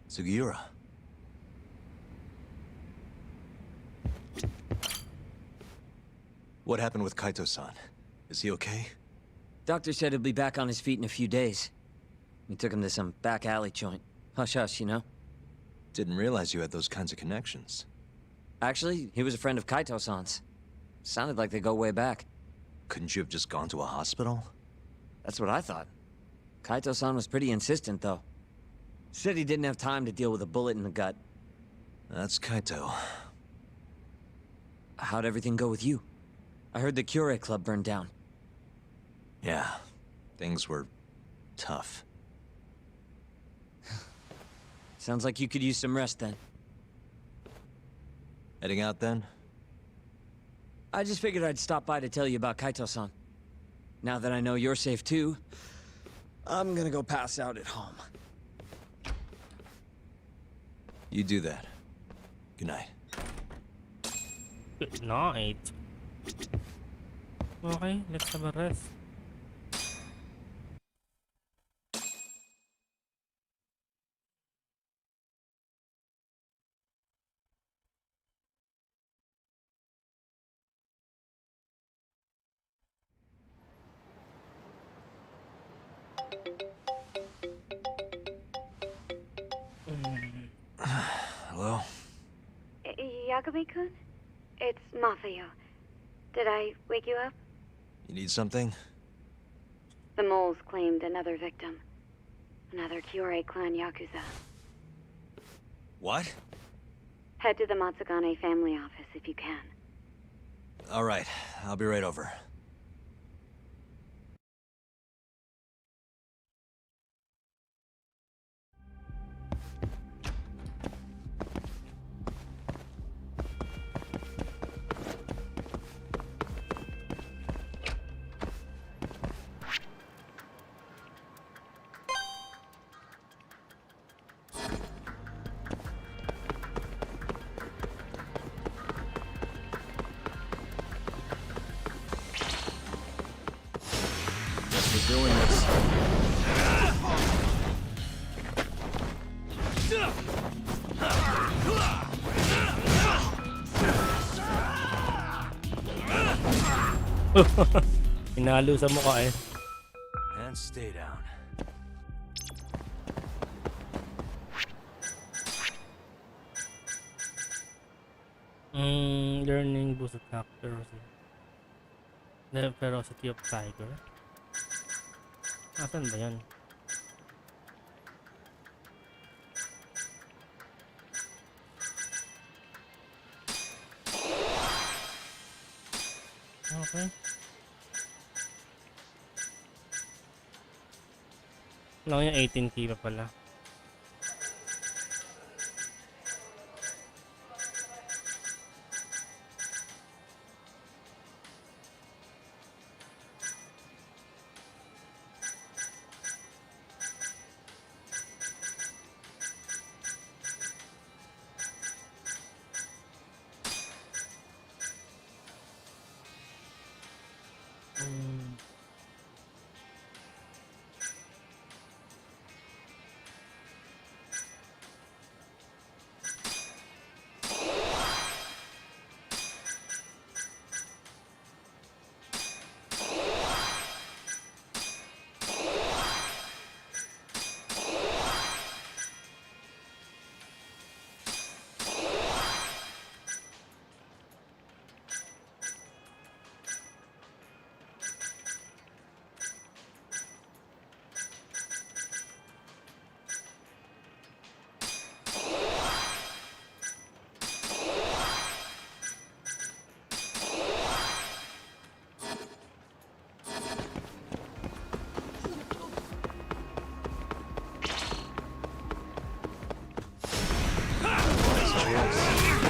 Sugiura. What happened with Kaito-san? Is he okay? Doctor said he'll be back on his feet in a few days. We took him to some back alley joint. Hush-hush, you know? Didn't realize you had those kinds of connections. Actually, he was a friend of Kaito-san's. Sounded like they go way back. Couldn't you have just gone to a hospital? That's what I thought. Kaito-san was pretty insistent, though. Said he didn't have time to deal with a bullet in the gut. That's Kaito. How'd everything go with you? I heard the Cure Club burned down. Yeah, things were tough. Sounds like you could use some rest then. Heading out then? I just figured I'd stop by to tell you about Kaito-san. Now that I know you're safe too, I'm gonna go pass out at home. You do that. Good night. Good night. Okay, let's have a rest. Hello? Yagami-kun? It's Mafuyu. Did I wake you up? You need something? The moles claimed another victim. Another Kyorei clan Yakuza. What? Head to the Matsugane family office if you can. All right, I'll be right over. We're doing this. Inalo sa mukha eh. And stay down. Learning boost attack ferocity. The ferocity of tiger. Asan ba yan? Okay. Lang yung 18k pa pala.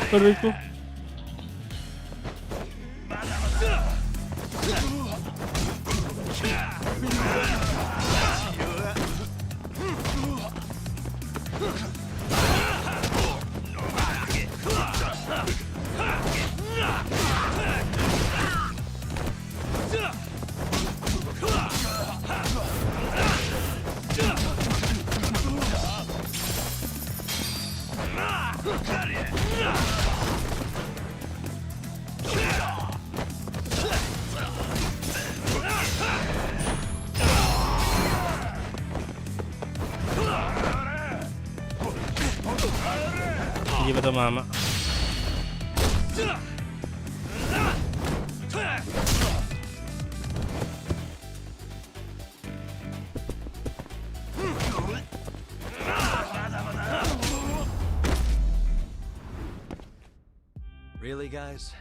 Aray ko. Hindi ba tumama? Really, guys?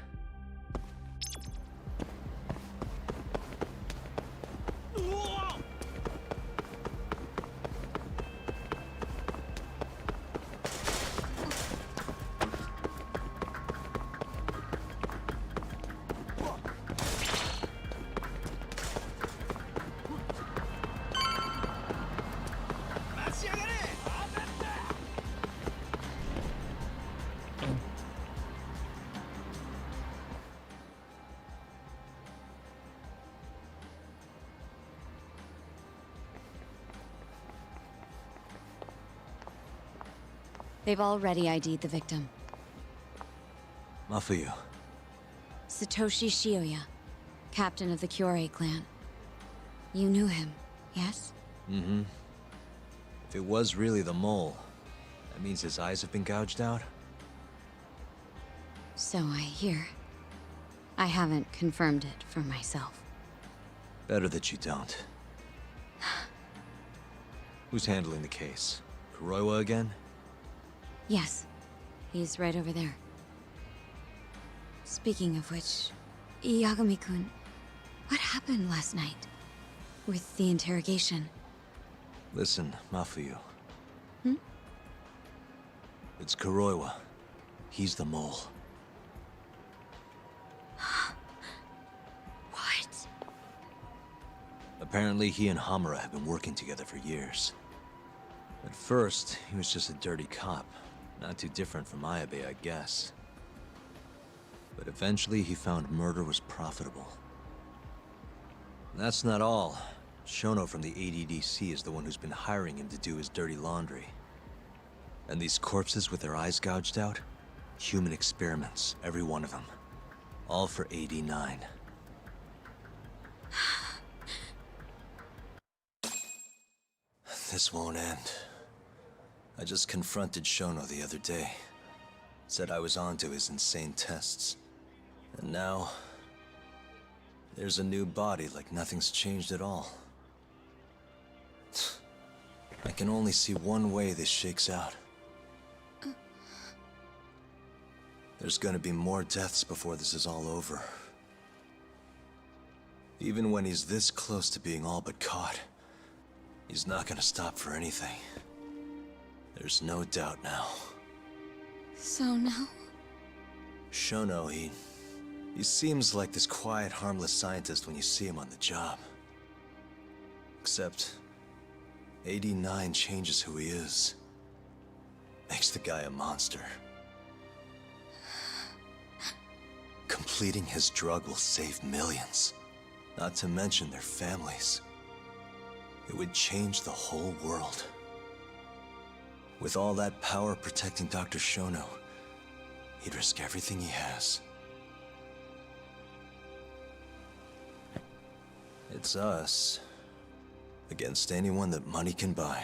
They've already ID'd the victim. Mafuyu. Satoshi Shioya, captain of the Kyorei clan. You knew him, yes? Mm-hmm. If it was really the mole, that means his eyes have been gouged out? So I hear. I haven't confirmed it for myself. Better that you don't. Who's handling the case? Kuroiwa again? Yes, he's right over there. Speaking of which, Yagami-kun, what happened last night? With the interrogation? Listen, Mafuyu. Hmm? It's Kuroiwa. He's the mole. What? Apparently he and Hamura have been working together for years. At first, he was just a dirty cop. Not too different from Ayabe, I guess. But eventually he found murder was profitable. And that's not all. Shono from the ADDC is the one who's been hiring him to do his dirty laundry. And these corpses with their eyes gouged out? Human experiments, every one of them. All for 89. This won't end. I just confronted Shono the other day. Said I was onto his insane tests. And now... there's a new body like nothing's changed at all. I can only see one way this shakes out. There's gonna be more deaths before this is all over. Even when he's this close to being all but caught, he's not gonna stop for anything. There's no doubt now. So now? Shono, he seems like this quiet, harmless scientist when you see him on the job. Except, 89 changes who he is. Makes the guy a monster. Completing his drug will save millions, not to mention their families. It would change the whole world. With all that power protecting Dr. Shono, he'd risk everything he has. It's us against anyone that money can buy.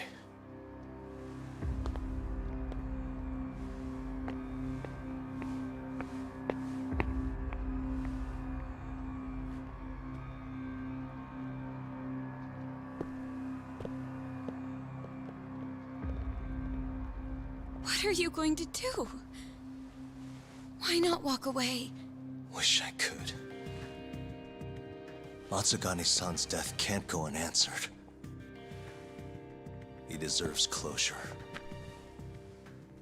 What are you going to do? Why not walk away? Wish I could. Matsugane-san's death can't go unanswered. He deserves closure.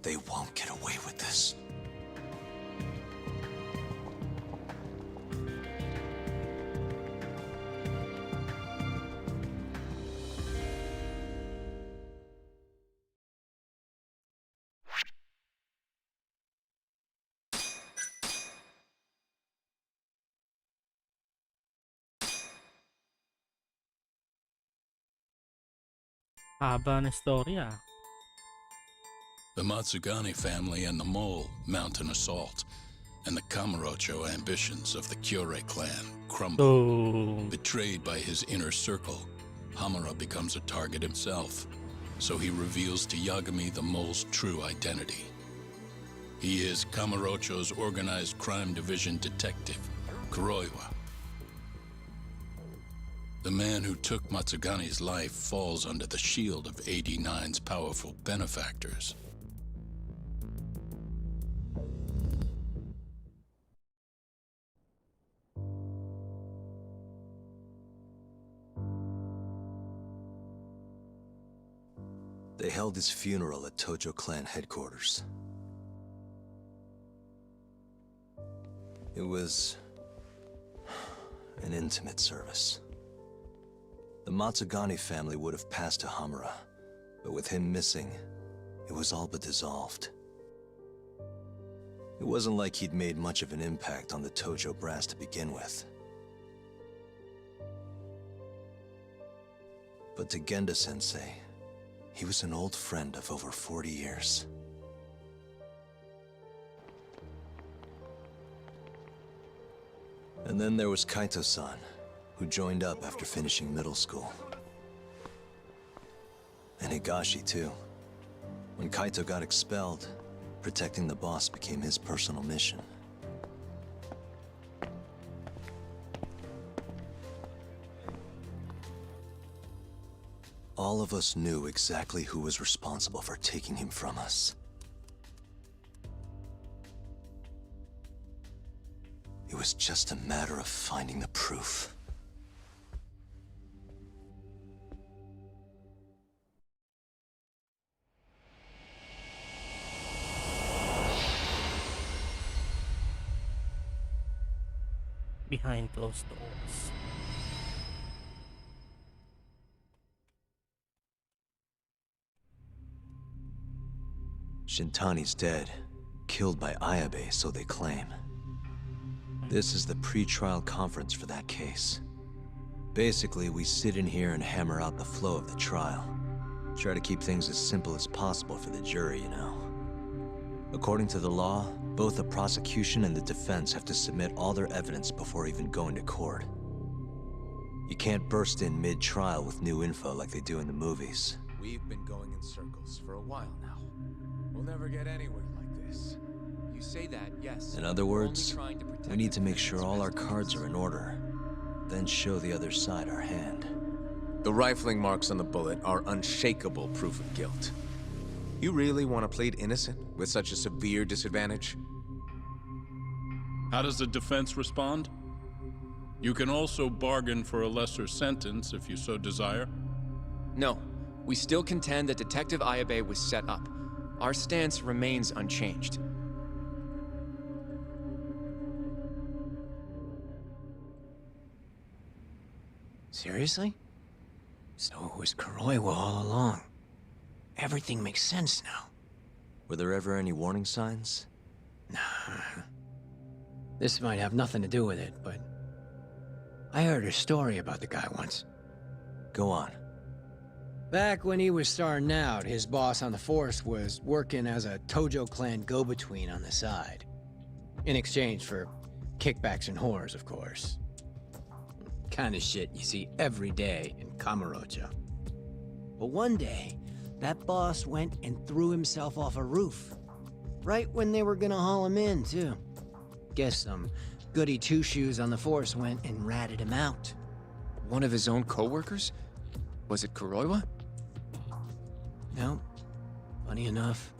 They won't get away with this. Haba na story ah. The Matsugane family and the Mole mount an assault, and the Kamurocho ambitions of the Kyorei clan crumble. Betrayed by his inner circle, Hamura becomes a target himself, so he reveals to Yagami the Mole's true identity. He is Kamurocho's organized crime division detective, Kuroiwa. The man who took Matsugane's life falls under the shield of 89's powerful benefactors. They held his funeral at Tojo clan headquarters. It was an intimate service. The Matsugane family would have passed to Hamura, but with him missing, it was all but dissolved. It wasn't like he'd made much of an impact on the Tojo brass to begin with. But to Genda-sensei, he was an old friend of over 40 years. And then there was Kaito-san, who joined up after finishing middle school. And Higashi, too. When Kaito got expelled, protecting the boss became his personal mission. All of us knew exactly who was responsible for taking him from us. It was just a matter of finding the proof. Behind closed doors. Shintani's dead, killed by Ayabe, so they claim. This is the pre-trial conference for that case. Basically, we sit in here and hammer out the flow of the trial. Try to keep things as simple as possible for the jury, you know. According to the law, both the prosecution and the defense have to submit all their evidence before even going to court. You can't burst in mid-trial with new info like they do in the movies. We've been going in circles for a while now. We'll never get anywhere like this. You say that, yes. In other words, we need to make sure all our cards are in order, then show the other side our hand. The rifling marks on the bullet are unshakable proof of guilt. You really want to plead innocent with such a severe disadvantage? How does the defense respond? You can also bargain for a lesser sentence if you so desire. No, we still contend that Detective Ayabe was set up. Our stance remains unchanged. Seriously? So it was Kuroiwa all along. Everything makes sense now. Were there ever any warning signs? Nah. This might have nothing to do with it, but I heard a story about the guy once. Go on. Back when he was starting out, his boss on the force was working as a Tojo clan go-between on the side. In exchange for kickbacks and whores, of course. Kind of shit you see every day in Kamurocho. But one day, that boss went and threw himself off a roof. Right when they were gonna haul him in, too. Guess some goody two-shoes on the force went and ratted him out. One of his own co-workers? Was it Kuroiwa? No. Funny enough,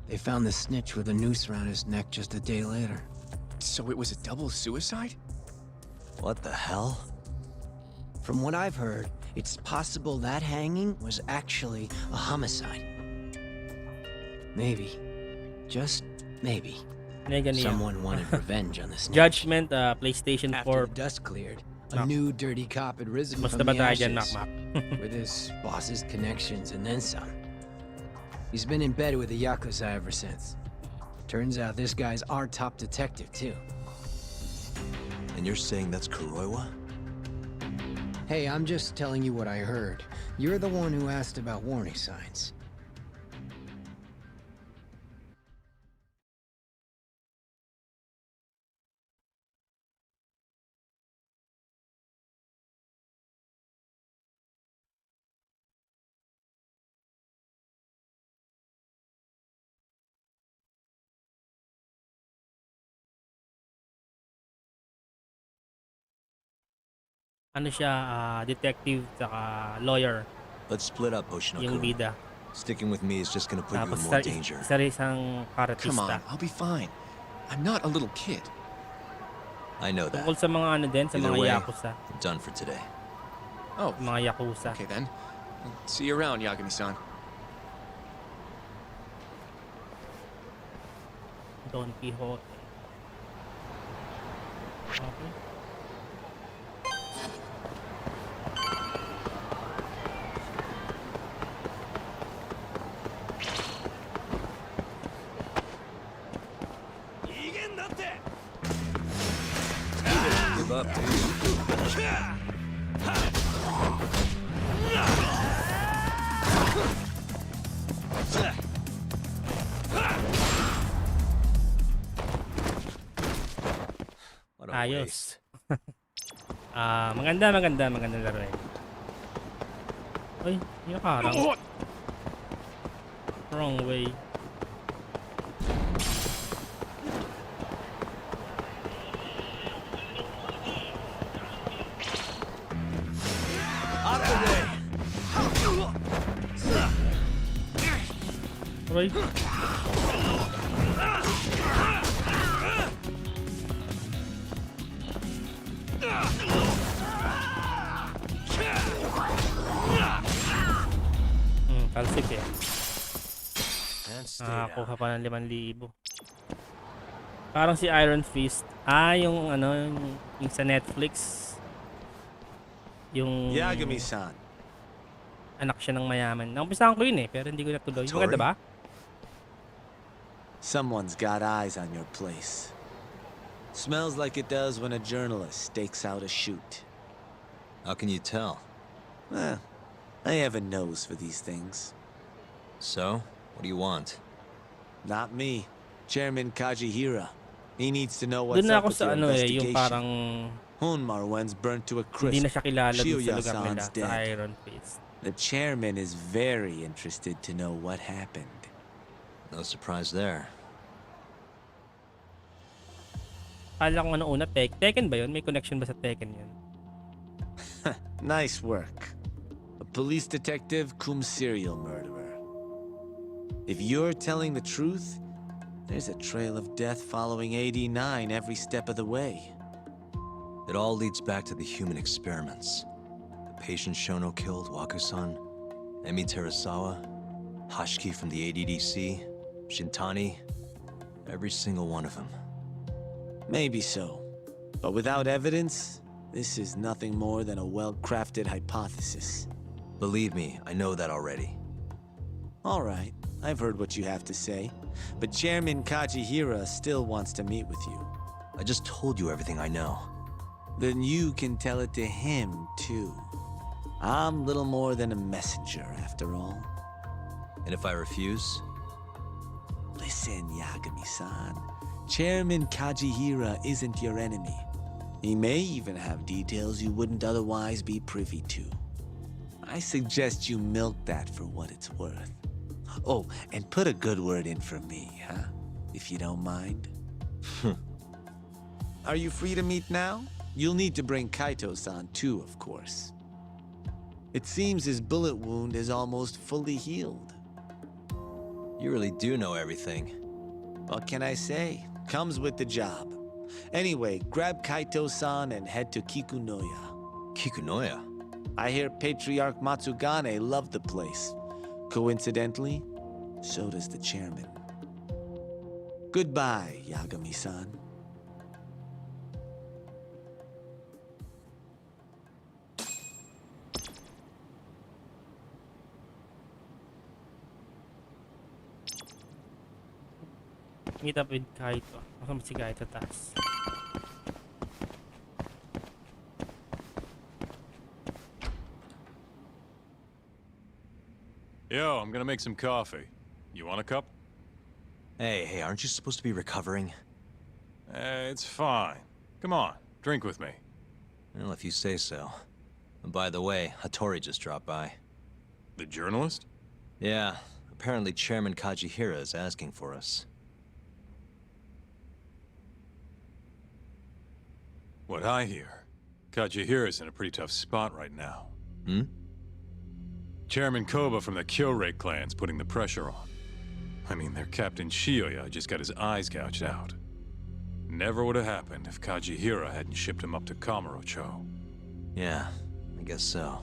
they found the snitch with a noose around his neck just a day later. So it was a double suicide? What the hell? From what I've heard, it's possible that hanging was actually a homicide. Maybe. Just maybe. Someone wanted revenge on the snitch. Judgment, PlayStation 4. After the dust cleared, a new dirty cop had risen from the ashes with his boss's connections and then some. He's been in bed with the Yakuza ever since. Turns out this guy's our top detective, too. And you're saying that's Kuroiwa? Hey, I'm just telling you what I heard. You're the one who asked about warning signs. Ano siya, detective tsaka lawyer. Let's split up, Yung Hoshino-kun. bida. Sticking with me is just gonna put you Tapos in more danger. isa rin isang Come on, karatista. I'll be fine. I'm not a little kid. I know that. Tungkol sa mga ano din, sa Either mga way, yakuza. I'm done for today. Oh, Mga yakuza. okay then. See you around, Yagami-san. Don Quixote. Okay. Give up, dude. What a Ayos. waste. Magandang laro eh. Uy, yung karang. Wrong way. Out of the way. Uy. Talsik eh. Nakakuha pa ng 5,000. Parang si Iron Fist. Yung ano, yung sa Netflix. Yung Yagami-san. anak siya ng mayaman. Naumpisahan ko yun eh, pero hindi ko natuloy. Maganda ba? Someone's got eyes on your place. Smells like it does when a journalist stakes out a shoot. How can you tell? Well, I have a nose for these things. So, what do you want? Not me. Chairman Kajihira. He needs to know what's Doon na up ako with sa your ano eh, investigation. yung parang Honmarwen's burnt to a crisp. hindi na siya kilala dun sa lugar nila, Shioya-san's sa dead. Iron Fist. The chairman is very interested to know what happened. No surprise there. Kala ko ano una, Tekken ba yun? May connection ba sa Tekken yun? Nice work. A police detective cum serial murderer. If you're telling the truth, there's a trail of death following 89 every step of the way. It all leads back to the human experiments. The patient Shono killed, Waku-san, Emi Terasawa, Hashiki from the ADDC, Shintani, every single one of them. Maybe so. But without evidence, this is nothing more than a well-crafted hypothesis. Believe me, I know that already. All right, I've heard what you have to say. But Chairman Kajihira still wants to meet with you. I just told you everything I know. Then you can tell it to him, too. I'm little more than a messenger, after all. And if I refuse? Listen, Yagami-san. Chairman Kajihira isn't your enemy. He may even have details you wouldn't otherwise be privy to. I suggest you milk that for what it's worth. Oh, and put a good word in for me, huh? If you don't mind. Are you free to meet now? You'll need to bring Kaito-san too, of course. It seems his bullet wound is almost fully healed. You really do know everything. What can I say? Comes with the job. Anyway, grab Kaito-san and head to Kikunoya. Kikunoya? I hear Patriarch Matsugane loved the place. Coincidentally, so does the chairman. Goodbye, Yagami-san. Meet up with Kaito. Kasama si Kaito taas. Yo, I'm gonna make some coffee. You want a cup? Hey, aren't you supposed to be recovering? It's fine. Come on, drink with me. Well, if you say so. And by the way, Hattori just dropped by. The journalist? Yeah, apparently Chairman Kajihira is asking for us. What I hear Kajihira's in a pretty tough spot right now. Hmm? Chairman Koba from the Kyorei clan's putting the pressure on. I mean, their Captain Shioya just got his eyes gouged out. Never would have happened if Kajihira hadn't shipped him up to Kamurocho. Yeah, I guess so.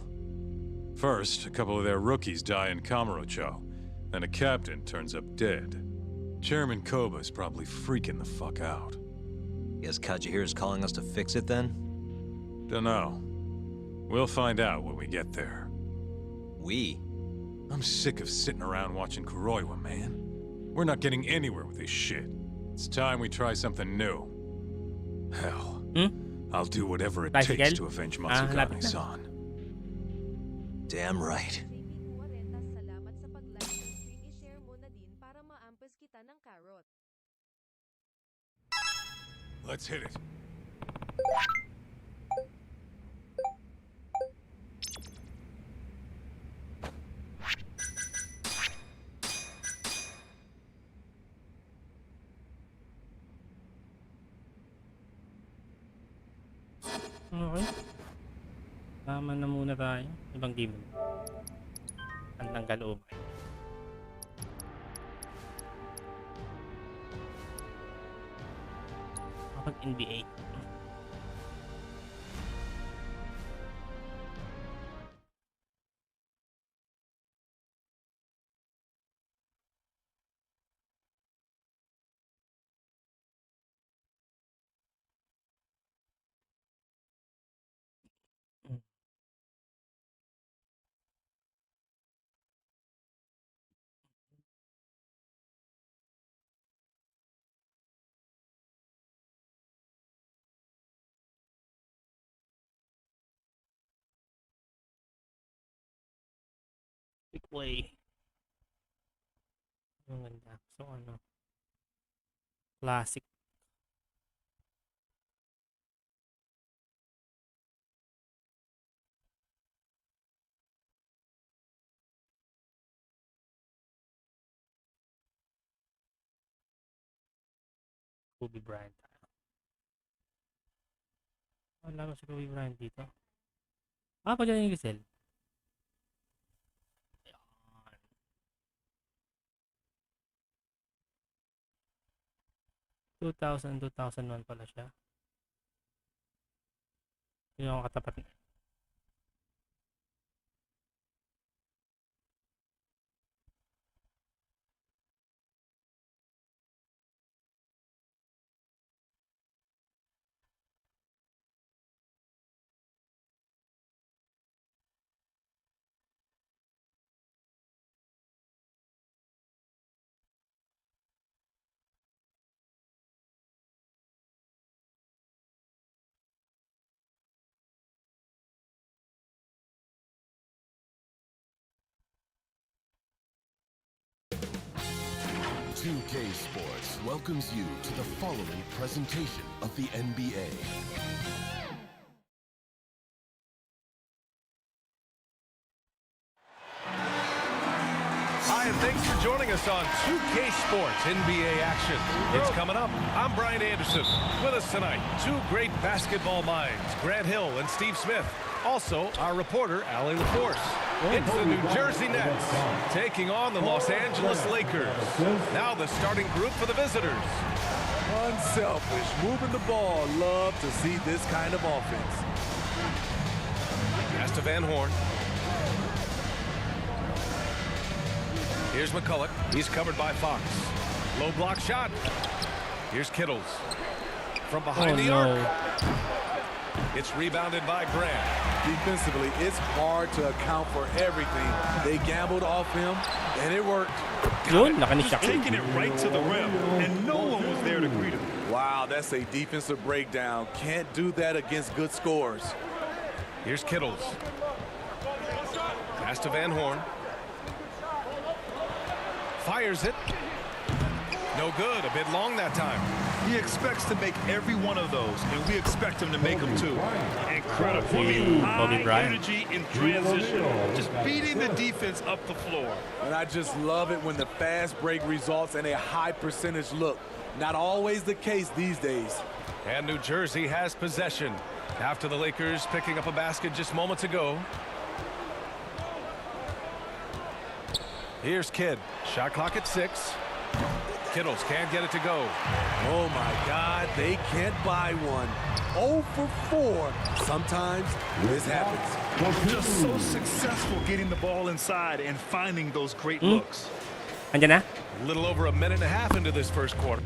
First, a couple of their rookies die in Kamurocho, then a captain turns up dead. Chairman Koba's probably freaking the fuck out. Guess Kajihira's calling us to fix it then? Dunno. We'll find out when we get there. We? I'm sick of sitting around watching Kuroiwa, man. We're not getting anywhere with this shit. It's time we try something new. Hell, I'll do whatever it takes to avenge Matsugane-san. Damn right. Let's hit it. Okay. Tama na muna tayo. Ibang game. Ang tanggal umay. Kapag NBA. Big way. Ang ganda. So ano? Classic. Kobe Bryant. Wala ko si Kobe Bryant dito. Ah, pa dyan yung Giselle. 2001 pala siya. Yun yung katapat na. K Sports welcomes you to the following presentation of the NBA. Hi, and thanks for joining us on 2K Sports NBA action. It's coming up. I'm Brian Anderson. With us tonight, two great basketball minds, Grant Hill and Steve Smith. Also, our reporter, Allie LaForce. It's the New Jersey Nets taking on the Los Angeles Lakers. Now the starting group for the visitors. Unselfish, moving the ball. Love to see this kind of offense. Pass to Van Horn. Here's McCulloch. He's covered by Fox. Low block shot. Here's Kittles. From behind the arc. It's rebounded by Grant. Defensively, it's hard to account for everything. They gambled off him, and it worked. Taking it right to the rim, and no one was there to greet him. Wow, that's a defensive breakdown. Can't do that against good scores. Here's Kittles. Pass to Van Horn. Fires it. No good. A bit long that time. He expects to make every one of those, and we expect him to make them too. Incredible. High energy in transition. Just beating the defense up the floor. And I just love it when the fast break results in a high percentage look. Not always the case these days. And New Jersey has possession. After the Lakers picking up a basket just moments ago. Here's Kidd. Shot clock at 6. Kittles can't get it to go. Oh my God, they can't buy one. 0 for 4. Sometimes this happens. Just so successful getting the ball inside and finding those great looks. Andyan na? A little over a minute and a half into this first quarter.